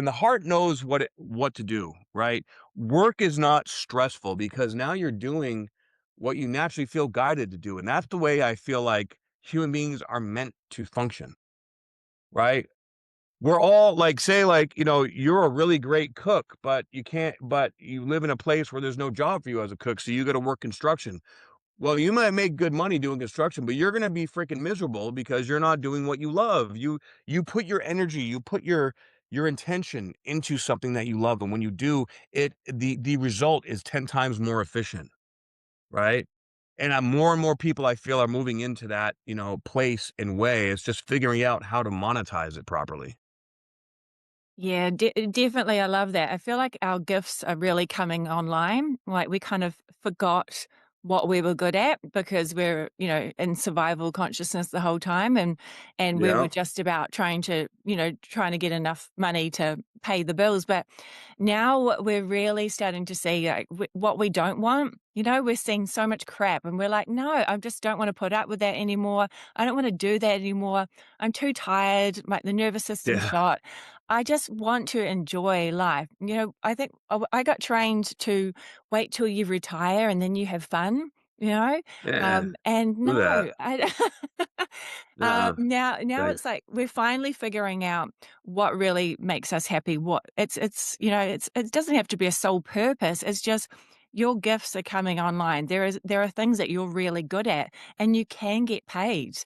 the heart knows what to do, right? Work is not stressful because now you're doing what you naturally feel guided to do. And that's the way I feel like human beings are meant to function, right? We're all like, say, like, you're a really great cook, but you live in a place where there's no job for you as a cook. So you got to work construction. Well, you might make good money doing construction, but you're gonna be freaking miserable because you're not doing what you love. You put your energy, you put your intention into something that you love, and when you do, the result is 10 times more efficient, right? More and more people I feel are moving into that, place and way. It's just figuring out how to monetize it properly. Yeah, definitely, I love that. I feel like our gifts are really coming online. Like, we kind of forgot what we were good at because we're, in survival consciousness the whole time, and we were Yeah. just about trying to get enough money to pay the bills. But now we're really starting to see, like, what we don't want. We're seeing so much crap, and we're like, "No, I just don't wanna put up with that anymore. I don't wanna do that anymore. I'm too tired, the nervous system's Yeah. shot. I just want to enjoy life." I think I got trained to wait till you retire and then you have fun, you know? Yeah. And Do that. no, I Nuh-uh. now Right. it's like we're finally figuring out what really makes us happy. What it doesn't have to be a sole purpose. It's just your gifts are coming online. There are things that you're really good at, and you can get paid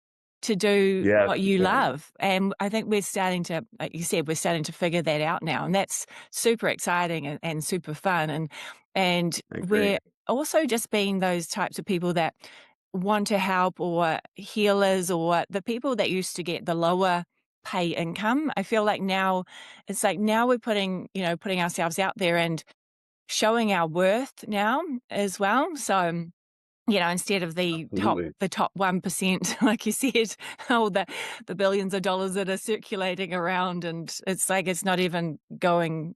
to do Yes, what you you can. love. And I think we're starting to, like you said, we're starting to figure that out now, and that's super exciting and super fun. And I agree. we're also just being those types of people that want to help, or healers, or the people that used to get the lower pay income. I feel like now it's like now we're putting ourselves out there and showing our worth now as well. So, instead of the top Absolutely. the top 1%, like you said, all the billions of dollars that are circulating around, and it's like it's not even going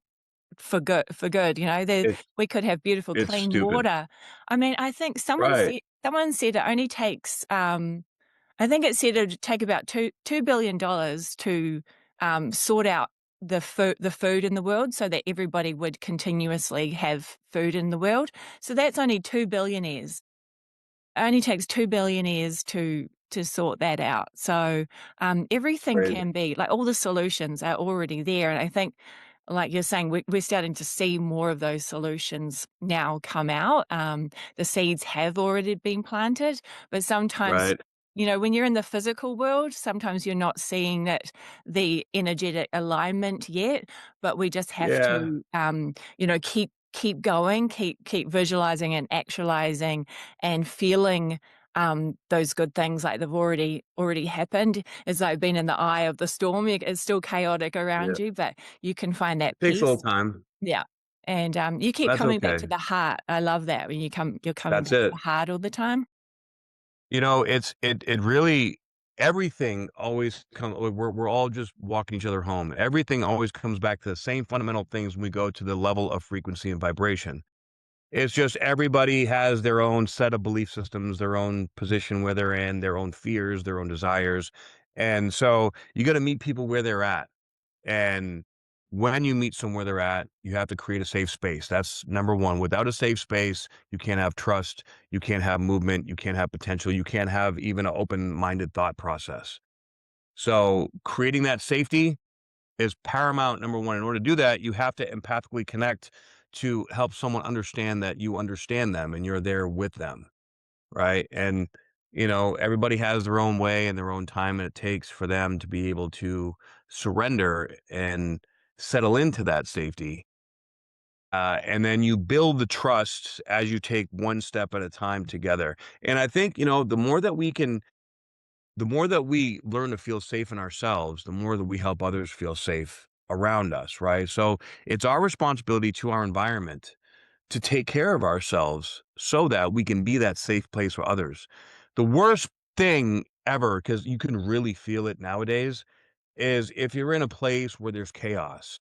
for good. It's We could have beautiful it's clean stupid. water. I mean, I think Right. someone said it only takes, I think it said it'd take about $2 billion to, sort out the food in the world so that everybody would continuously have food in the world. So that's only 2 billionaires. It only takes 2 billionaires to sort that out. So, everything Crazy. can be like, all the solutions are already there, and I think, like you're saying, we're starting to see more of those solutions now come out. The seeds have already been planted, but sometimes, Right. when you're in the physical world, sometimes you're not seeing that the energetic alignment yet, but we just have Yeah. to, keep going, keep visualizing and actualizing and feeling, those good things like they've already happened, as though been in the eye of the storm. It's still chaotic Yeah. around you, but you can find that Takes a little peace. time. Yeah, and, you keep That's coming back okay. to the heart. I love that when you're coming That's back to it. the heart all the time. It really everything always comes. We're all just walking each other home. Everything always comes back to the same fundamental things when we go to the level of frequency and vibration. It's just everybody has their own set of belief systems, their own position where they're in, their own fears, their own desires. And so you got to meet people where they're at. And when you meet somewhere they're at, you have to create a safe space. That's number one. Without a safe space, you can't have trust, you can't have movement, you can't have potential, you can't have even an open minded thought process. So creating that safety is paramount. Number one. In order to do that, you have to empathically connect to help someone understand that you understand them and you're there with them. Right. And, everybody has their own way and their own time, and it takes for them to be able to surrender and settle into that safety. And then you build the trust as you take one step at a time together. And I think, the more that we learn to feel safe in ourselves, the more that we help others feel safe around us. Right. So it's our responsibility to our environment to take care of ourselves so that we can be that safe place for others. The worst thing ever, because you can really feel it nowadays, is if you're in a place where there's chaos.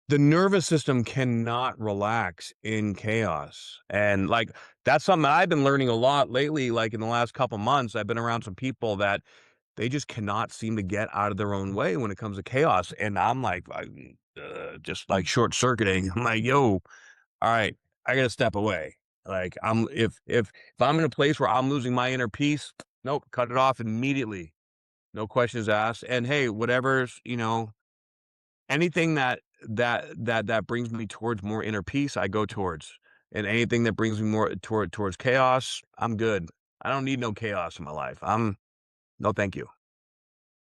The nervous system cannot relax in chaos. And like that's something I've been learning a lot lately, like in the last couple months. I've been around some people that they just cannot seem to get out of their own way when it comes to chaos. And I'm like, just like short circuiting. I'm like, yo, all right, I gotta step away. Like if I'm in a place where I'm losing my inner peace, nope, cut it off immediately. No questions asked. And hey, whatever's, anything that brings me towards more inner peace, I go towards. And anything that brings me more towards chaos, I'm good. I don't need no chaos in my life. No thank you.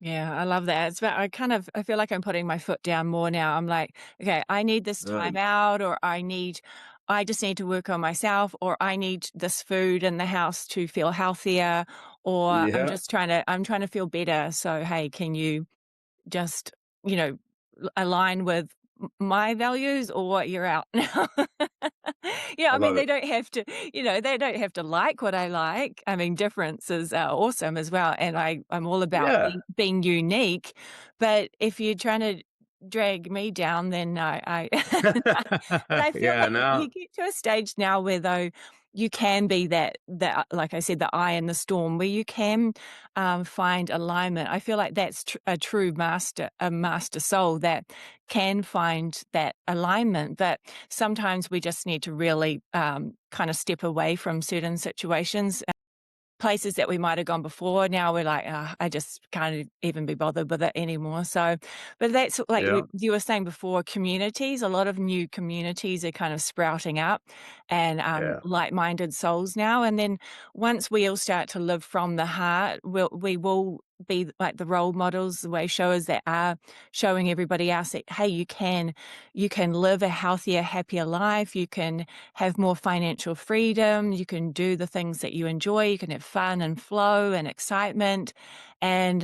Yeah, I love that. It's about I feel like I'm putting my foot down more now. I'm like, "Okay, I need this time Good. out," or I just need to work on myself," or "I need this food in the house to feel healthier," or Yeah. I'm trying to feel better. So, hey, can you just, you know, align with my values or what you're out now. Yeah, I I mean, love they it. don't have to, they don't have to like what I like. I mean, differences are awesome as well. And I'm all about Yeah. being unique. But if you're trying to drag me down, then no, but I feel Yeah, like no. you get to a stage now where though you can be that like I said, the eye in the storm, where you can find alignment. I feel like that's a true a master soul that can find that alignment. But sometimes we just need to really kind of step away from certain situations, places that we might have gone before. Now we're like, I just can't even be bothered with it anymore. So, but that's like Yeah. you were saying before, communities, a lot of new communities are kind of sprouting up and Yeah. like minded souls now. And then once we all start to live from the heart, we will be like the role models, the way showers that are showing everybody else that, hey, you can live a healthier, happier life. You can have more financial freedom. You can do the things that you enjoy. You can have fun and flow and excitement. And,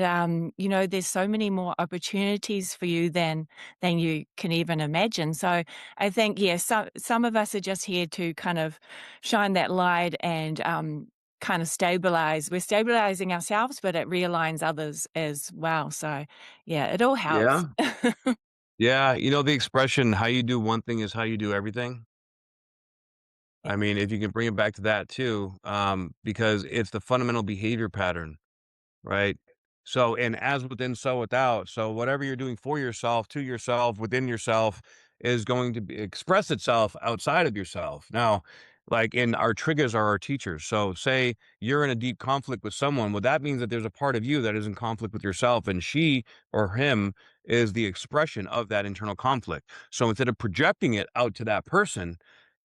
there's so many more opportunities for you than you can even imagine. So I think, yeah, some of us are just here to kind of shine that light and, kind of stabilize. We're stabilizing ourselves, but it realigns others as well. So yeah, it all helps. Yeah. Yeah, the expression, "How you do one thing is how you do everything." I mean, if you can bring it back to that too, because it's the fundamental behavior pattern. Right? So, and as within, so without. So, whatever you're doing for yourself, to yourself, within yourself is going to express itself outside of yourself. Now, like in our triggers are our teachers. So, say you're in a deep conflict with someone. Well, that means that there's a part of you that is in conflict with yourself, and she or him is the expression of that internal conflict. So, instead of projecting it out to that person,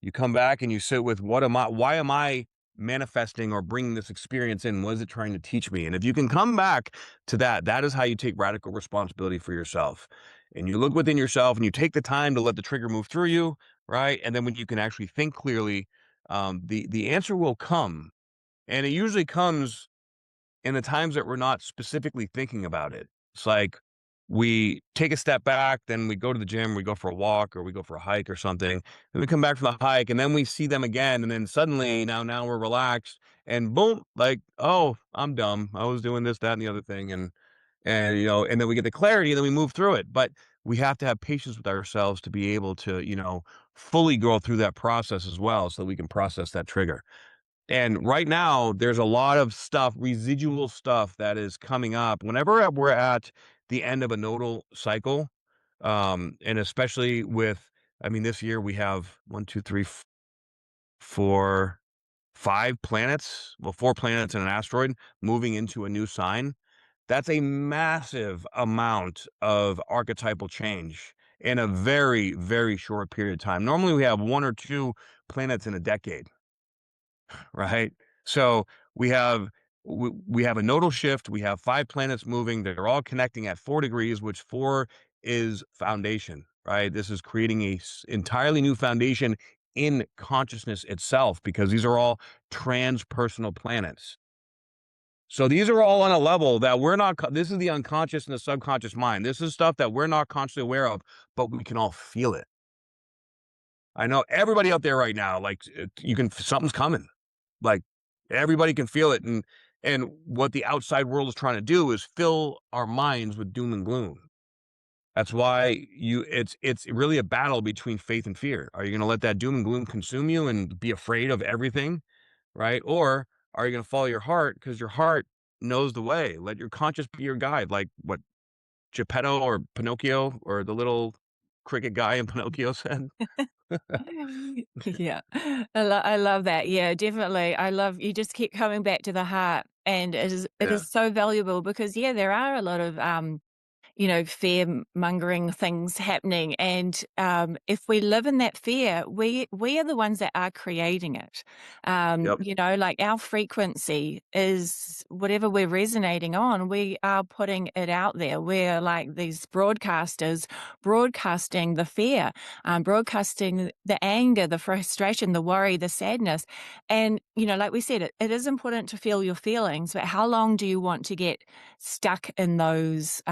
you come back and you sit with why am I manifesting or bringing this experience in? What is it trying to teach me? And if you can come back to that, that is how you take radical responsibility for yourself. And you look within yourself and you take the time to let the trigger move through you, right? And then when you can actually think clearly, the answer will come. And it usually comes in the times that we're not specifically thinking about it. It's like we take a step back, then we go to the gym, we go for a walk or we go for a hike or something. Then we come back from the hike and then we see them again. And then suddenly now we're relaxed and boom, like, oh, I'm dumb. I was doing this, that, and the other thing. And then we get the clarity and then we move through it. But we have to have patience with ourselves to be able to, fully go through that process as well so that we can process that trigger. And right now, there's a lot of stuff, residual stuff that is coming up whenever we're at the end of a nodal cycle. And especially with, I mean, this year we have one, two, three, four, five planets, well, four planets and an asteroid moving into a new sign. That's a massive amount of archetypal change in a very, very short period of time. Normally, we have one or two planets in a decade. Right? So we have we have a nodal shift, we have 5 planets moving, they're all connecting at 4 degrees, which 4 is foundation, right? This is creating a entirely new foundation in consciousness itself because these are all transpersonal planets. So these are all on a level that we're not this is the unconscious and the subconscious mind. This is stuff that we're not consciously aware of, but we can all feel it. I know everybody out there right now, like you can something's coming. Like everybody can feel it, and what the outside world is trying to do is fill our minds with doom and gloom. That's why it's really a battle between faith and fear. Are you going to let that doom and gloom consume you and be afraid of everything, right? Or are you going to follow your heart because your heart knows the way? Let your conscience be your guide, like what Geppetto or Pinocchio or the little cricket guy in Pinocchio said. Yeah. I love that. Yeah, definitely. I love you just keep coming back to the heart, and it Yeah. is so valuable because, yeah, there are a lot of, fear mongering things happening. And if we live in that fear, we are the ones that are creating it. Yep. Like our frequency is whatever we're resonating on, we are putting it out there. We're like these broadcasters broadcasting the fear, broadcasting the anger, the frustration, the worry, the sadness. And, like we said, it is important to feel your feelings, but how long do you want to get stuck in those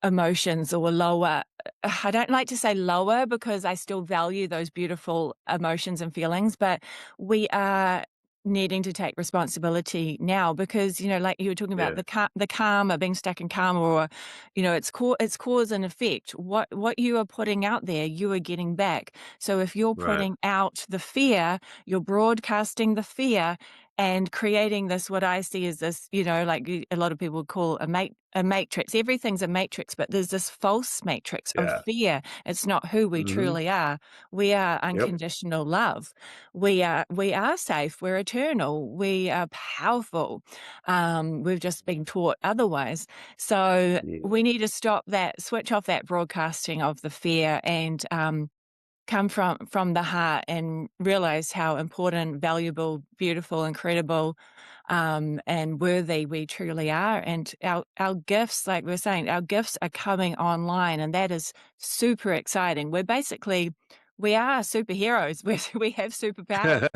emotions or lower? I don't like to say lower because I still value those beautiful emotions and feelings, but we are needing to take responsibility now because, like you were talking about Yeah. the karma, being stuck in karma, or, it's cause and effect. What you are putting out there, you are getting back. So if you're Right. putting out the fear, you're broadcasting the fear and creating this, what I see is this, a lot of people call a matrix. Everything's a matrix, but there's this false matrix of Yeah. fear. It's not who we Mhm. truly are. We are Yep. unconditional love. We are safe. We're eternal. We are powerful. We've just been taught otherwise. So Yeah. we need to switch off that broadcasting of the fear, and come from the heart and realize how important, valuable, beautiful, incredible, and worthy we truly are. And our gifts, like we're saying, our gifts are coming online, and that is super exciting. We are superheroes. We have superpowers,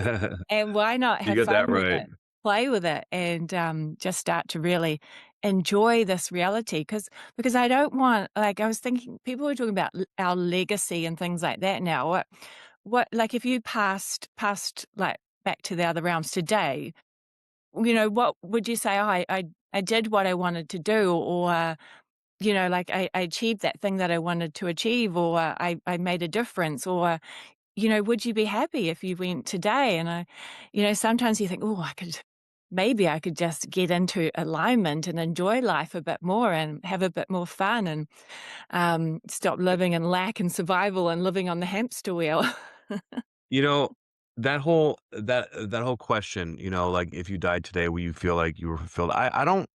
and why not You have get that fun with right. it, play with it, and just start to really enjoy this reality? Because I don't want, like, I was thinking, people were talking about our legacy and things like that now. Like, if you passed like back to the other realms today, what would you say? Oh, I did what I wanted to do, or like I achieved that thing that I wanted to achieve, or I made a difference, or would you be happy if you went today? And sometimes you think, oh, maybe I could just get into alignment and enjoy life a bit more and have a bit more fun, and stop living in lack and survival and living on the hamster wheel. You know, that whole question, like, if you died today, will you feel like you were fulfilled? I don't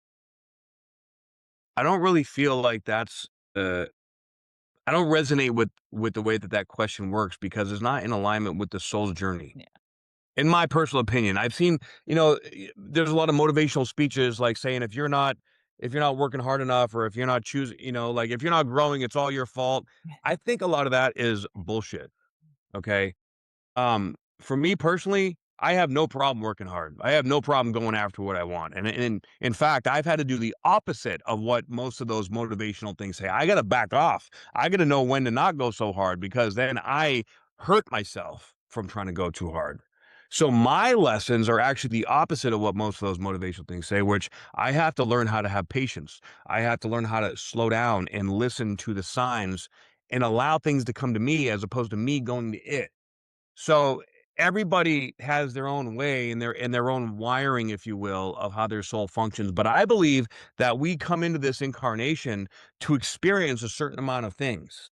really feel like that's, uh I don't resonate with the way that that question works because it's not in alignment with the soul's journey. Yeah. In my personal opinion, I've seen, there's a lot of motivational speeches like saying if you're not working hard enough, or if you're not choosing, like, if you're not growing, it's all your fault. I think a lot of that is bullshit. Okay. For me personally, I have no problem working hard. I have no problem going after what I want. And in fact, I've had to do the opposite of what most of those motivational things say. I got to back off. I got to know when to not go so hard because then I hurt myself from trying to go too hard. So my lessons are actually the opposite of what most of those motivational things say, which I have to learn how to have patience. I have to learn how to slow down and listen to the signs and allow things to come to me as opposed to me going to it. So everybody has their own way and their own wiring, if you will, of how their soul functions. But I believe that we come into this incarnation to experience a certain amount of things,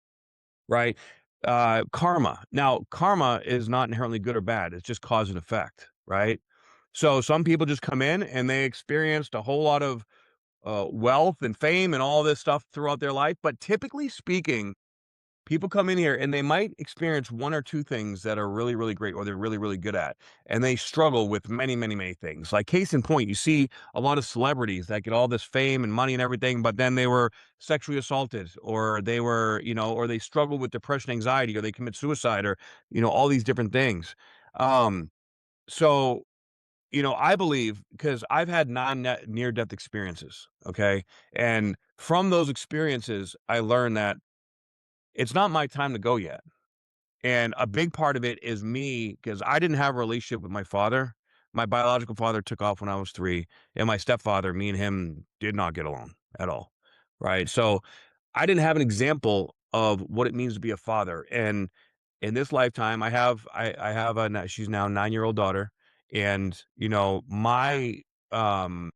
right? Karma. Now, karma is not inherently good or bad. It's just cause and effect, right? So some people just come in and they experienced a whole lot of wealth and fame and all this stuff throughout their life. But typically speaking, people come in here and they might experience one or two things that are really, really great or they're really, really good at, and they struggle with many, many, many things. Like, case in point, you see a lot of celebrities that get all this fame and money and everything, but then they were sexually assaulted, or they were, or they struggle with depression, anxiety, or they commit suicide, or, all these different things. Um, so, I believe, because I've had near death experiences, okay? And from those experiences, I learned that it's not my time to go yet. And a big part of it is me, because I didn't have a relationship with my father. My biological father took off when I was 3, and my stepfather, me and him did not get along at all, right? So, I didn't have an example of what it means to be a father, and in this lifetime, I have she's now 9-year-old daughter, and, my, um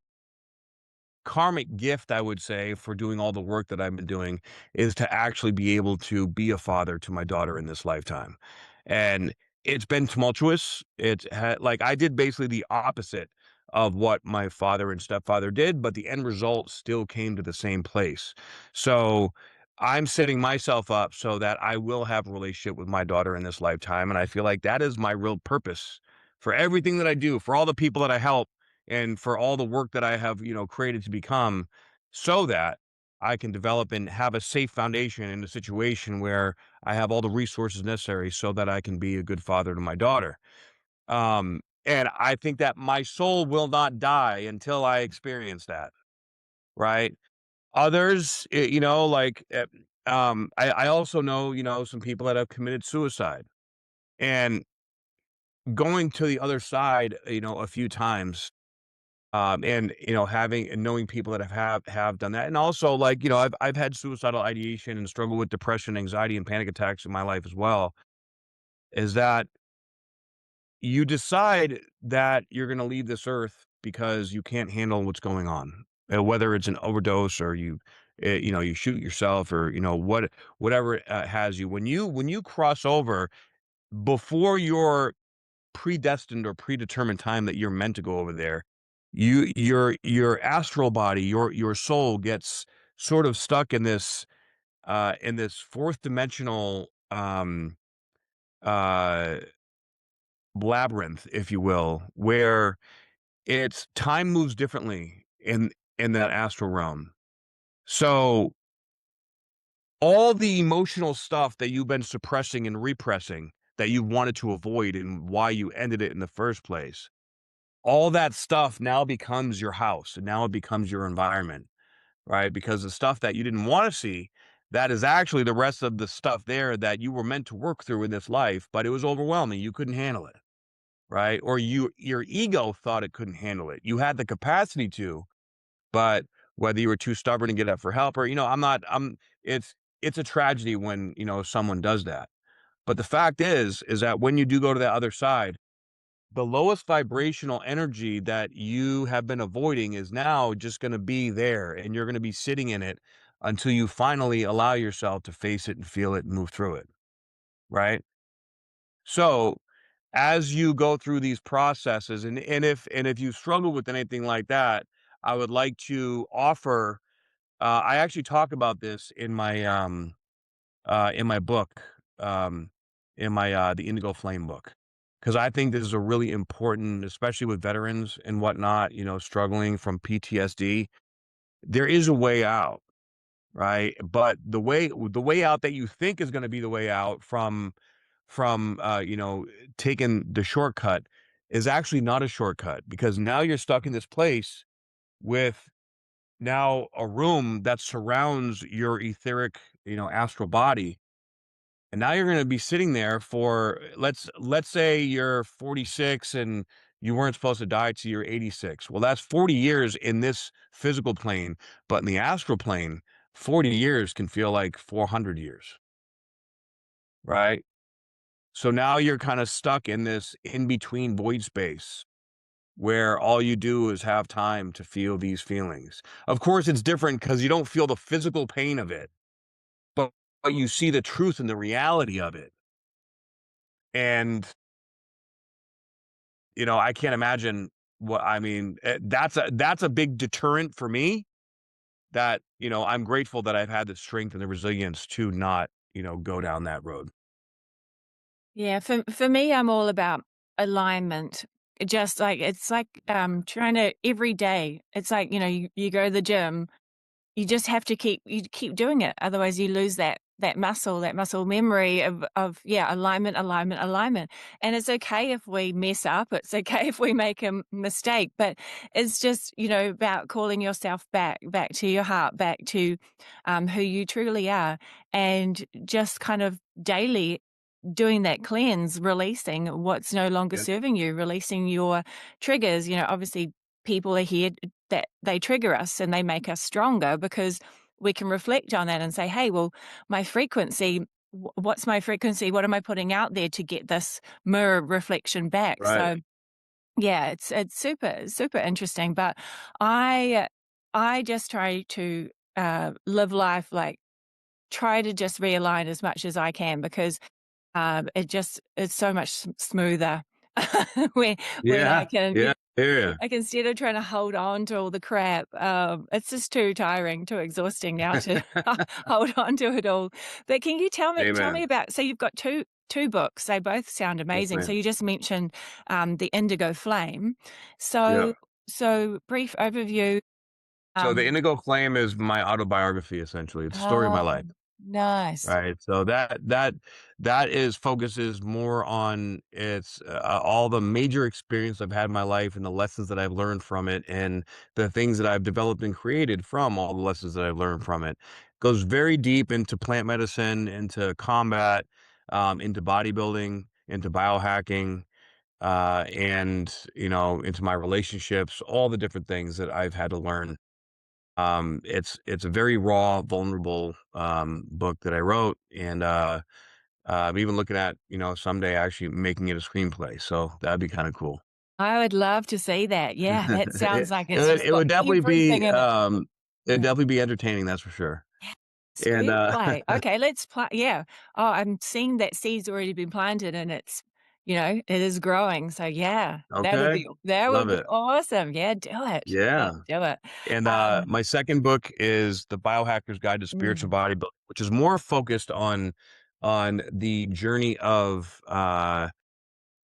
karmic gift, I would say, for doing all the work that I've been doing is to actually be able to be a father to my daughter in this lifetime. And it's been tumultuous. Like, I did basically the opposite of what my father and stepfather did, but the end result still came to the same place. So I'm setting myself up so that I will have a relationship with my daughter in this lifetime. And I feel like that is my real purpose for everything that I do, for all the people that I help, and for all the work that I have, created to become, so that I can develop and have a safe foundation in a situation where I have all the resources necessary so that I can be a good father to my daughter. And I think that my soul will not die until I experience that, right? Others, I also know, some people that have committed suicide, and going to the other side, a few times, and having and knowing people that have done that, and also, like, I've had suicidal ideation and struggle with depression, anxiety, and panic attacks in my life as well. Is that you decide that you're going to leave this earth because you can't handle what's going on, whether it's an overdose or you shoot yourself, or whatever has you. When you cross over before your predestined or predetermined time that you're meant to go over there, your astral body, your soul gets sort of stuck in this fourth dimensional uh labyrinth, if you will, where it's time moves differently in that astral realm. So all the emotional stuff that you've been suppressing and repressing, that you wanted to avoid and why you ended it in the first place, all that stuff now becomes your house, and now it becomes your environment, right? Because the stuff that you didn't want to see, that is actually the rest of the stuff there that you were meant to work through in this life, but it was overwhelming. You couldn't handle it, right? Or your ego thought it couldn't handle it. You had the capacity to, but whether you were too stubborn to get up for help, or it's a tragedy when, someone does that. But the fact is that when you do go to the other side, the lowest vibrational energy that you have been avoiding is now just going to be there, and you're going to be sitting in it until you finally allow yourself to face it and feel it and move through it, right? So as you go through these processes, and if you struggle with anything like that, I would like to offer, I actually talk about this in my book, um, in my the Indigo Flame book, because I think this is a really important, especially with veterans and whatnot, struggling from PTSD. There is a way out, right? But the way out that you think is going to be the way out from taking the shortcut is actually not a shortcut, because now you're stuck in this place with now a room that surrounds your etheric, astral body. And now you're going to be sitting there for, let's say you're 46 and you weren't supposed to die till you're 86. Well, that's 40 years in this physical plane, but in the astral plane, 40 years can feel like 400 years, right? So now you're kind of stuck in this in between void space where all you do is have time to feel these feelings. Of course, it's different because you don't feel the physical pain of it, but, but you see the truth and the reality of it. And, I can't imagine what I mean. That's a big deterrent for me, that, I'm grateful that I've had the strength and the resilience to not, go down that road. Yeah, for me, I'm all about alignment. Just like it's like trying to every day. It's like, you go to the gym, you just have to keep doing it. Otherwise you lose that muscle memory of yeah, alignment, alignment, alignment. And it's okay if we mess up. It's okay if we make a mistake, but it's just, about calling yourself back to your heart, back to who you truly are, and just kind of daily doing that cleanse, releasing what's no longer Yep. serving you, releasing your triggers. Obviously people are here that they trigger us and they make us stronger, because we can reflect on that and say, hey, well, my frequency, what's my frequency? What am I putting out there to get this mirror reflection back? Right. So yeah, it's super interesting. But I I just try to live life like try to just realign as much as I can, because it's so much smoother. when I Yeah, can, yeah, yeah. like, instead of trying to hold on to all the crap, it's just too tiring, too exhausting now to hold on to it all. But can you tell me Amen. about, so you've got 2 books, they both sound Yes, amazing. So ma'am. you just mentioned, The Indigo Flame. Yeah. So brief overview, So the um Indigo Flame is my autobiography, essentially. It's the story of my Oh, life. nice. Right. So that is focuses more on it's all the major experience I've had in my life and the lessons that I've learned from it and the things that I've developed and created from all the lessons that I've learned from it. Goes very deep into plant medicine, into combat, into bodybuilding, into biohacking, and into my relationships, all the different things that I've had to learn. It's a very raw, vulnerable book that I wrote, and I'm even looking at someday actually making it a screenplay. So that'd be kind of cool. I would love to see that. Yeah, that sounds like it's just It got would definitely be everything in it. it'd Yeah. definitely be entertaining, that's for sure. And Screenplay. Okay, let's play. Yeah. Oh, I'm seeing that seed's already been planted and it's, it is growing. So yeah, okay, that would love be it. awesome. Yeah, do it. Yeah, Yeah. do it. And Um, my second book is The Biohacker's Guide to Spiritual mm, Bodybuilding, which is more focused on the journey of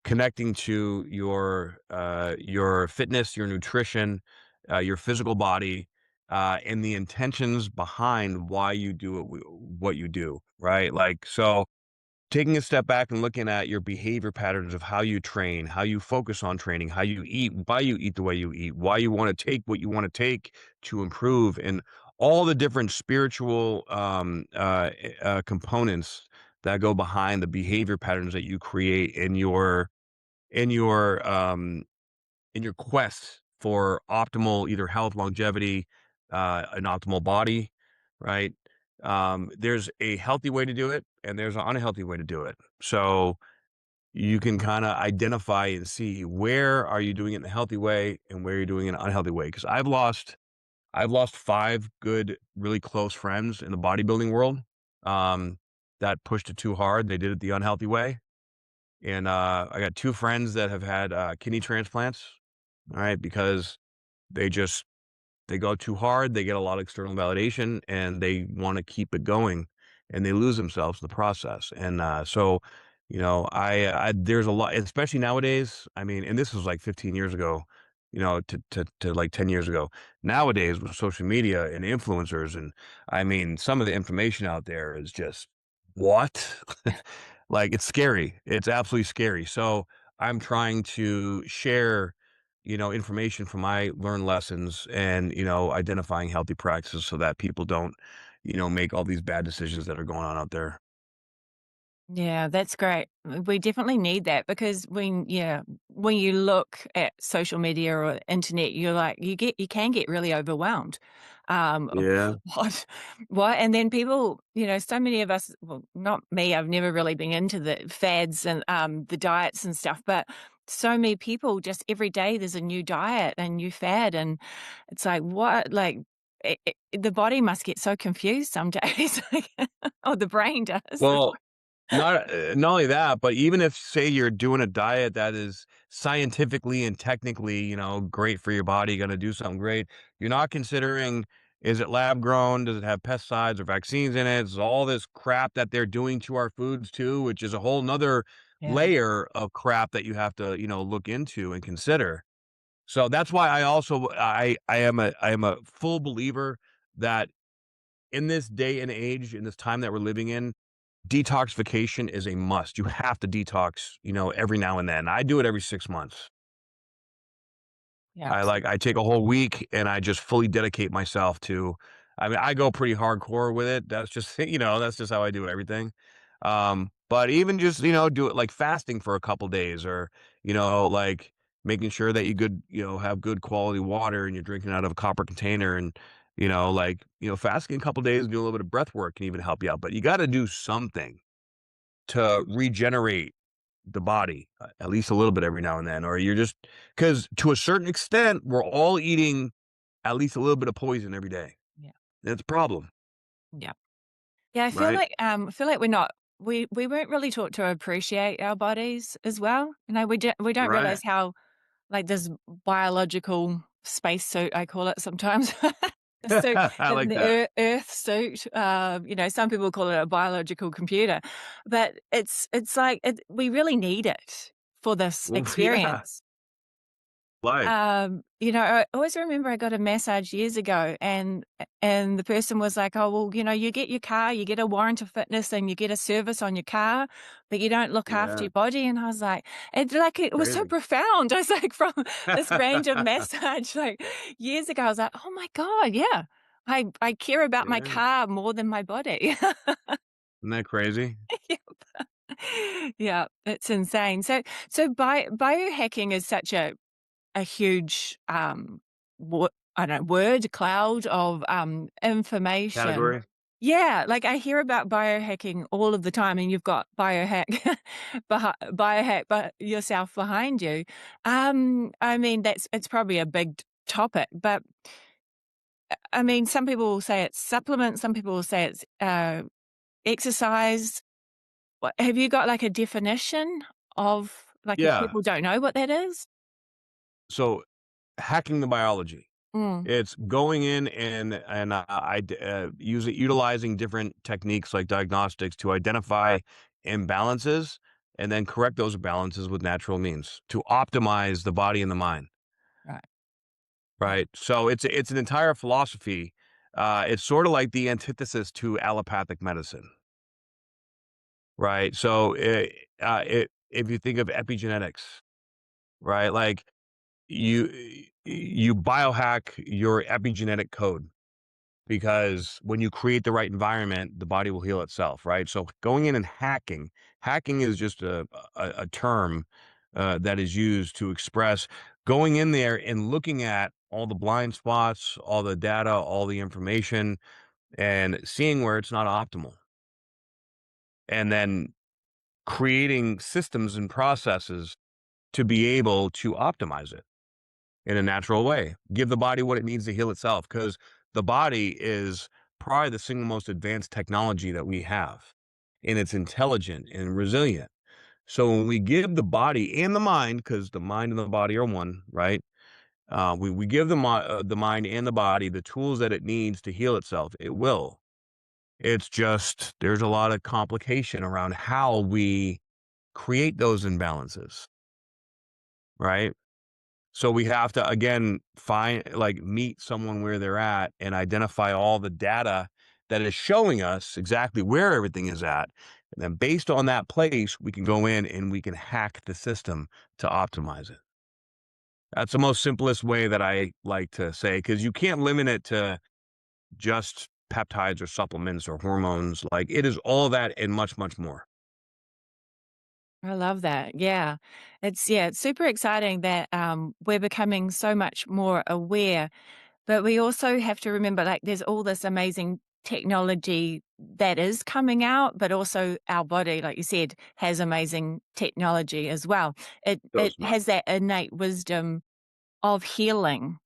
connecting to your fitness, your nutrition, your physical body, and the intentions behind why you do what you do, right? Like, so taking a step back and looking at your behavior patterns of how you train, how you focus on training, how you eat, why you eat the way you eat, why you want to take what you want to take to improve, and all the different spiritual components that go behind the behavior patterns that you create in your um in your quest for optimal either health, longevity, an optimal body, right? There's a healthy way to do it and there's an unhealthy way to do it. So you can kind of identify and see where are you doing it in a healthy way and where you're doing it in an unhealthy way. Because I've lost five good, really close friends in the bodybuilding world that pushed it too hard. They did it the unhealthy way. And I got two friends that have had kidney transplants, all right, because they just they go too hard, they get a lot of external validation, and they wanna keep it going, and they lose themselves in the process, and, so, I there's a lot especially nowadays, I mean, and this was, like, 15 years ago, like, 10 years ago. Nowadays, with social media and influencers, and, I mean, some of the information out there is just, "What?" Like, it's scary. It's absolutely scary, so, I'm trying to share information from my learned lessons and, identifying healthy practices so that people don't, make all these bad decisions that are going on out there. yeah, that's great. We definitely need that because when you look at social media or internet, you can get really overwhelmed. Of Yeah. what, and then people, so many of us, well, not me, I've never really been into the fads and the diets and stuff, but so many people just every day there's a new diet and new fad, and it's like what, like the body must get so confused some days, like, or the brain does. Well, not only that, but even if, say, you're doing a diet that is scientifically and technically, great for your body, gonna do something great, you're not considering, is it lab grown? Does it have pesticides or vaccines in it? Is all this crap that they're doing to our foods too, which is a whole 'nother Yeah. layer of crap that you have to, look into and consider. So that's why I am a full believer that in this day and age, in this time that we're living in, detoxification is a must. You have to detox, every now and then. I do it every 6 months. Yeah. I take a whole week and I just fully dedicate myself to I mean, I go pretty hardcore with it. That's just, that's just how I do everything. But even just, do it like fasting for a couple days or, like making sure that have good quality water and you're drinking out of a copper container and, fasting a couple days, do a little bit of breath work can even help you out. But you got to do something to regenerate the body, at least a little bit every now and then, or you're just because to a certain extent, we're all eating at least a little bit of poison every day. Yeah. It's a problem, Yeah. Yeah, right? I feel like we're not we weren't really taught to appreciate our bodies as well. We don't Right. realize how, like, this biological spacesuit, I call it sometimes. The suit, I like the that. Earth suit, some people call it a biological computer, but it's like we really need it for this Well, yeah, experience. life. I always remember I got a massage years ago, and the person was like, "Oh, well, you get your car, you get a warrant of fitness, and you get a service on your car, but you don't look after Yeah, your body." And I was like, it was so crazy. profound. I was like, from this range of massage, like years ago, I was like, "Oh my god, yeah, I care about my Yeah, car more than my body." isn't that crazy? Yeah, it's insane. Biohacking is such a huge, wo I don't know, word cloud of, information. Category? Yeah, like, I hear about biohacking all of the time, and you've got biohack but yourself behind you. I mean, it's probably a big topic, but, I mean, some people will say it's supplements, some people will say it's, exercise. Have you got, like, a definition of, like, if Yeah. people don't know what that is? So, hacking the biology. Mm, It's going in and utilizing different techniques like diagnostics to identify imbalances and then correct those imbalances with natural means to optimize the body and the mind, right, right. right? So it's an entire philosophy. It's sort of like the antithesis to allopathic medicine, right? So if you think of epigenetics, right? Like you biohack your epigenetic code because when you create the right environment, the body will heal itself, right? So going in and hacking is just a term that is used to express going in there and looking at all the blind spots, all the data, all the information, and seeing where it's not optimal, and then creating systems and processes to be able to optimize it in a natural way. Give the body what it needs to heal itself because the body is probably the single most advanced technology that we have. And it's intelligent and resilient. So when we give the body and the mind, because the mind and the body are one, right? We give the mind and the body the tools that it needs to heal itself. It will. It's just there's a lot of complication around how we create those imbalances, right? So we have to again meet someone where they're at and identify all the data that is showing us exactly where everything is at. And then based on that place, we can go in and we can hack the system to optimize it. That's the most simplest way that I like to say because you can't limit it to just peptides or supplements or hormones. Like it is all that and much, much more. I love that. Yeah. It's super exciting that we're becoming so much more aware, but we also have to remember like there's all this amazing technology that is coming out, but also our body, like you said, has amazing technology as well. It Those much. has that innate wisdom of healing.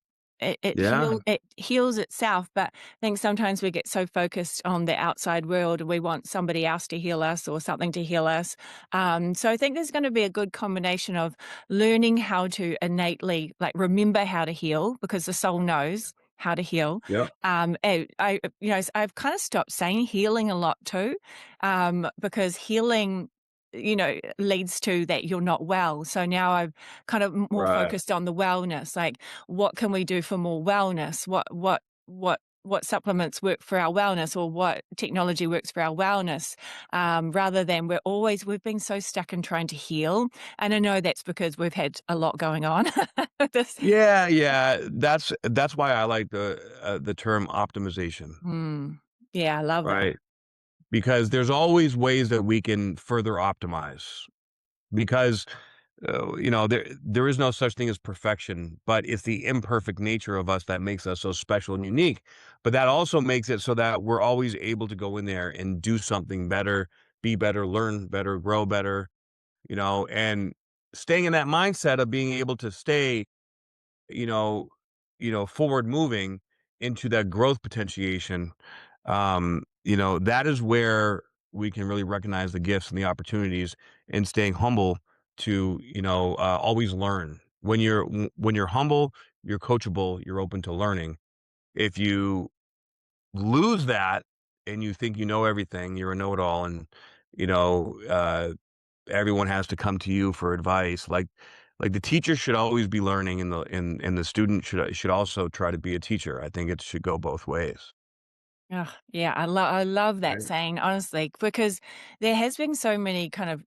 Yeah. It heals itself, but I think sometimes we get so focused on the outside world, we want somebody else to heal us or something to heal us. So I think there's gonna be a good combination of learning how to innately, like, remember how to heal because the soul knows how to heal. Yep. I've kinda stopped saying healing a lot too, because healing, leads to that you're not well. So now I've kind of more Right. focused on the wellness, like what can we do for more wellness? What supplements work for our wellness or what technology works for our wellness, rather than we've been so stuck in trying to heal. And I know that's because we've had a lot going on. This Yeah, yeah. That's why I like the term optimization, Mm. Yeah, I love that. right? Because there's always ways that we can further optimize. Because there is no such thing as perfection, but it's the imperfect nature of us that makes us so special and unique. But that also makes it so that we're always able to go in there and do something better, be better, learn better, grow better. And staying in that mindset of being able to stay you know forward moving into that growth potentiation, that is where we can really recognize the gifts and the opportunities and staying humble to, always learn. When you're humble, you're coachable, you're open to learning. If you lose that and you think you know everything, you're a know-it-all, and, you know, uh, everyone has to come to you for advice. Like the teacher should always be learning, and the student should also try to be a teacher. I think it should go both ways. Ugh, yeah, I love that Right. saying, honestly, because there has been so many kind of,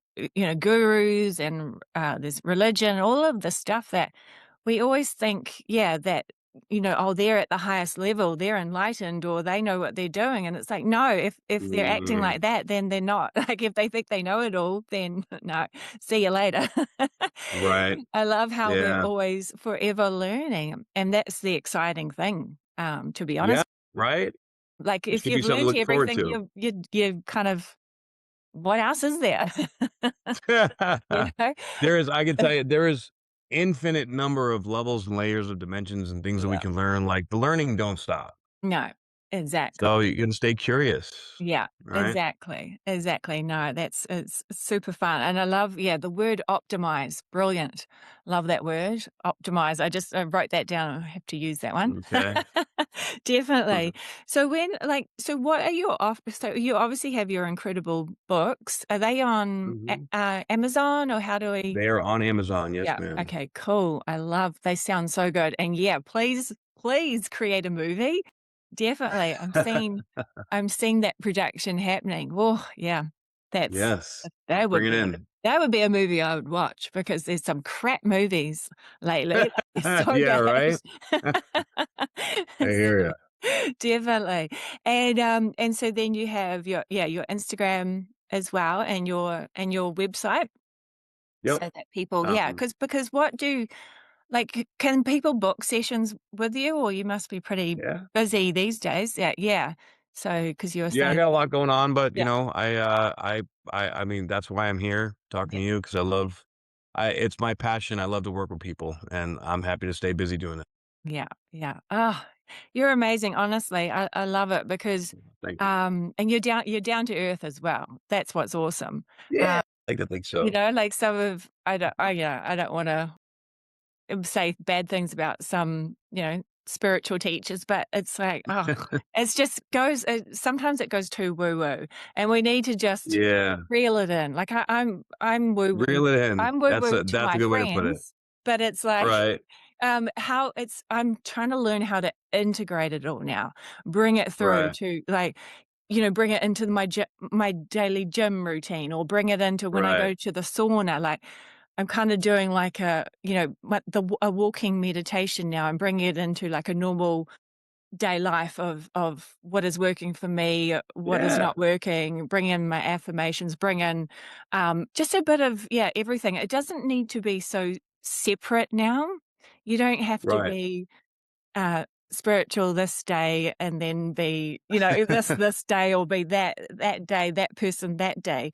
gurus and, there's religion, all of the stuff that we always think, yeah, that, oh, they're at the highest level, they're enlightened, or they know what they're doing, and it's like, no, if they're acting Mm, like that, then they're not. Like, if they think they know it all, then no, see you later. right. I love how we're Yeah. always forever learning, and that's the exciting thing, to be Yeah. honest. Right. Like, It if should be you've something to learned look forward everything, to. you kind of what else is there? You know? I can tell you, there is infinite number of levels and layers of dimensions and things that we Yeah. can learn. Like the learning don't stop. No, So exactly. you can stay curious, Yeah, right? exactly, exactly. No, that's it's super fun, and I love, yeah, the word optimize, brilliant. Love that word, optimize. I wrote that down, I have to use that one. Okay. Definitely. So so what are your off so you obviously have your incredible books. Are they on Mhm. Amazon, or how do we They are on Amazon, yes, Yeah, ma'am. okay, cool. I love they sound so good, and yeah, please create a movie. Definitely. I'm seeing that production happening. Oh, yeah. That's Yes. that Bring would it be in. that would be a movie I would watch, because there's some crap movies lately. They're so Yeah, bad. right? I hear So, you. definitely. And so then you have your Instagram as well, and your website, Yep. so that people, yeah, Um, because what do like, can people book sessions with you, or you must be pretty yeah. busy these days? Yeah, yeah. So, because you were Yeah, I saying, got a lot going on, but, yeah, I mean, that's why I'm here talking yeah, to you, because it's my passion. I love to work with people, and I'm happy to stay busy doing it. yeah, yeah. Oh, you're amazing, honestly. I love it because, Thank you. and you're down to earth as well. That's what's awesome. Yeah. Uh, I like to think so. like some of I don't wanna say bad things about some, spiritual teachers, but it's like, oh, it's just goes sometimes it goes too woo-woo, and we need to just Yeah. reel it in. Like, I'm woo-woo Reel it in. I'm woo-woo to That's a my good way to put it. friends, but it's like, Right. how it's I'm trying to learn how to integrate it all now, bring it through Right. to, like, bring it into my daily gym routine, or bring it into when I Right. go to the sauna. Like, I'm kinda doing like a walking meditation now. I'm bringing it into like a normal day life of what is working for me, what is Yeah. not working, bring in my affirmations, bring in, just a bit of, yeah, everything. It doesn't need to be so separate now. You don't have to Right. be, spiritual this day and then be, this day, or be that day, that person that day.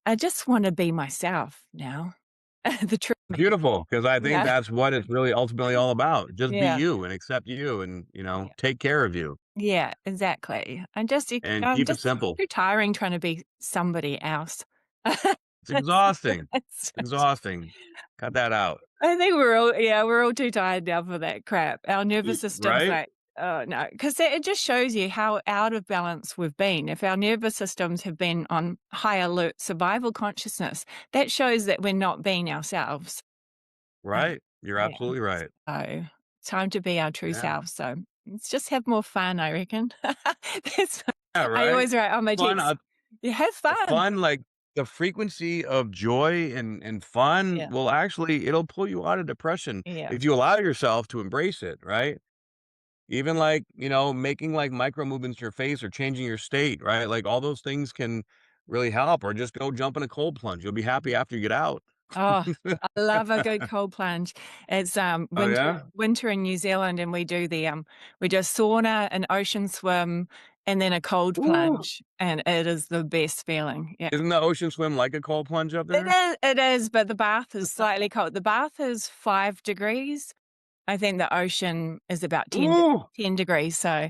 I just wanna be myself now. The true me. Beautiful, because I think Yeah. that's what it's really ultimately all about. Just be Yeah. you and accept you, and, Yeah. take care of you Yeah, exactly. and I'm keep it just simple. too tiring trying to be somebody else. It's exhausting. It's It's exhausting. Cut that out. I think we're all too tired now for that crap. Our nervous system's Right? like, "Oh, no," 'cause it just shows you how out of balance we've been. If our nervous systems have been on high alert survival consciousness, that shows that we're not being ourselves. Uh, Right. You're yeah. absolutely right. So, time to be our true Yeah. self, so let's just have more fun, I reckon. That's Yeah, I right? always write on my Fun, text, "Yeah, have fun." fun, like, the frequency of joy and fun Yeah, will actually it'll pull you out of depression yeah. if you allow yourself to embrace it, right? Even, like, making, like, micro movements in your face or changing your state, right? Like, all those things can really help, or just go jump in a cold plunge. You'll be happy after you get out. Oh, I love a good cold plunge. It's, Oh, winter yeah? winter in New Zealand, and we do a sauna, an ocean swim, and then a cold Ooh. plunge, and it is the best feeling, yeah. Isn't the ocean swim like a cold plunge up there? It is, but the bath is slightly cold. The bath is 5 degrees. I think the ocean is about 10 degrees, so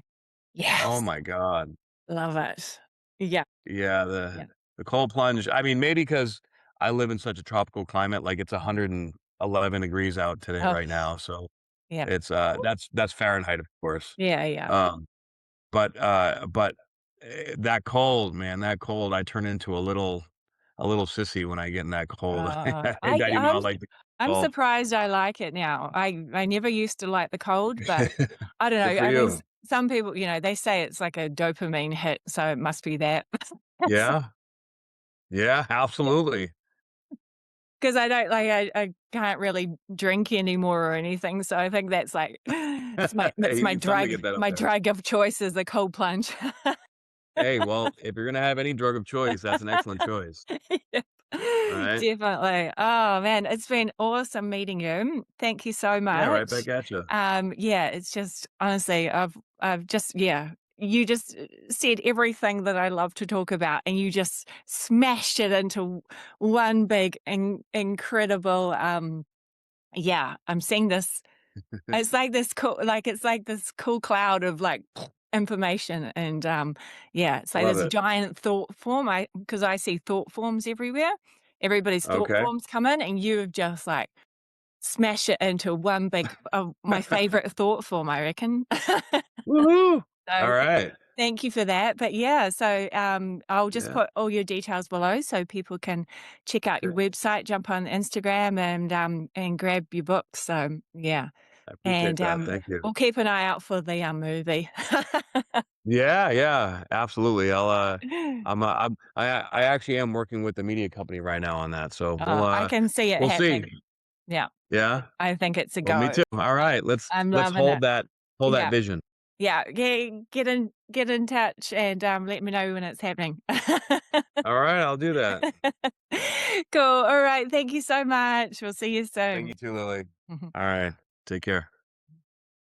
Oh yes, my god. love it. Yeah, Yeah, yeah. The cold plunge, I mean, maybe because I live in such a tropical climate, like, it's 111 degrees out today Oh, right now, so yeah. it's, that's Fahrenheit, of course. Yeah, yeah. Um, but that cold, man, that cold, I turn into a little sissy when I get in that cold. I I do I'm not like the I'm cold. surprised I like it now. I never used to like the cold, but I don't Good know. for I mean, you. some people, they say it's like a dopamine hit, so it must be that. Yeah. Yeah, absolutely. Because I don't like I can't really drink anymore or anything, so I think that's like it's You need something to get that up my there. drug of choice is a cold plunge. Hey, well, if you're gonna have any drug of choice, that's an excellent choice, Yep. right? Definitely. Oh, man, it's been awesome meeting you. Thank you so Yeah, right much. back at you. Yeah, it's just honestly, I've just yeah, you just said everything that I love to talk about, and you just smashed it into one big incredible, yeah, I'm seeing this it's like this cool cloud of, like, information and, yeah, it's I like love this it. giant thought form. Because I see thought forms everywhere. Everybody's thought Okay. forms come in, and you've just, like, smashed it into one big my favorite thought form, I reckon. Woohoo! So, Alright. thank you for that, but yeah, so, I'll just Yeah, put all your details below so people can check out your great. website, jump on Instagram, and grab your books, so, yeah. I appreciate And, that, thank you. we'll keep an eye out for the, movie. Yeah, yeah, absolutely. I actually am working with the media company right now on that, so I can see it we'll see. happening. Yeah, Yeah? I think it's a Well, me go. too. Alright, I'm let's loving it. hold that Yeah, vision. yeah, get in touch and, let me know when it's happening. Alright, I'll do that. Cool, alright, thank you so much. We'll see you Thank you soon. too, Lily. Alright, take care.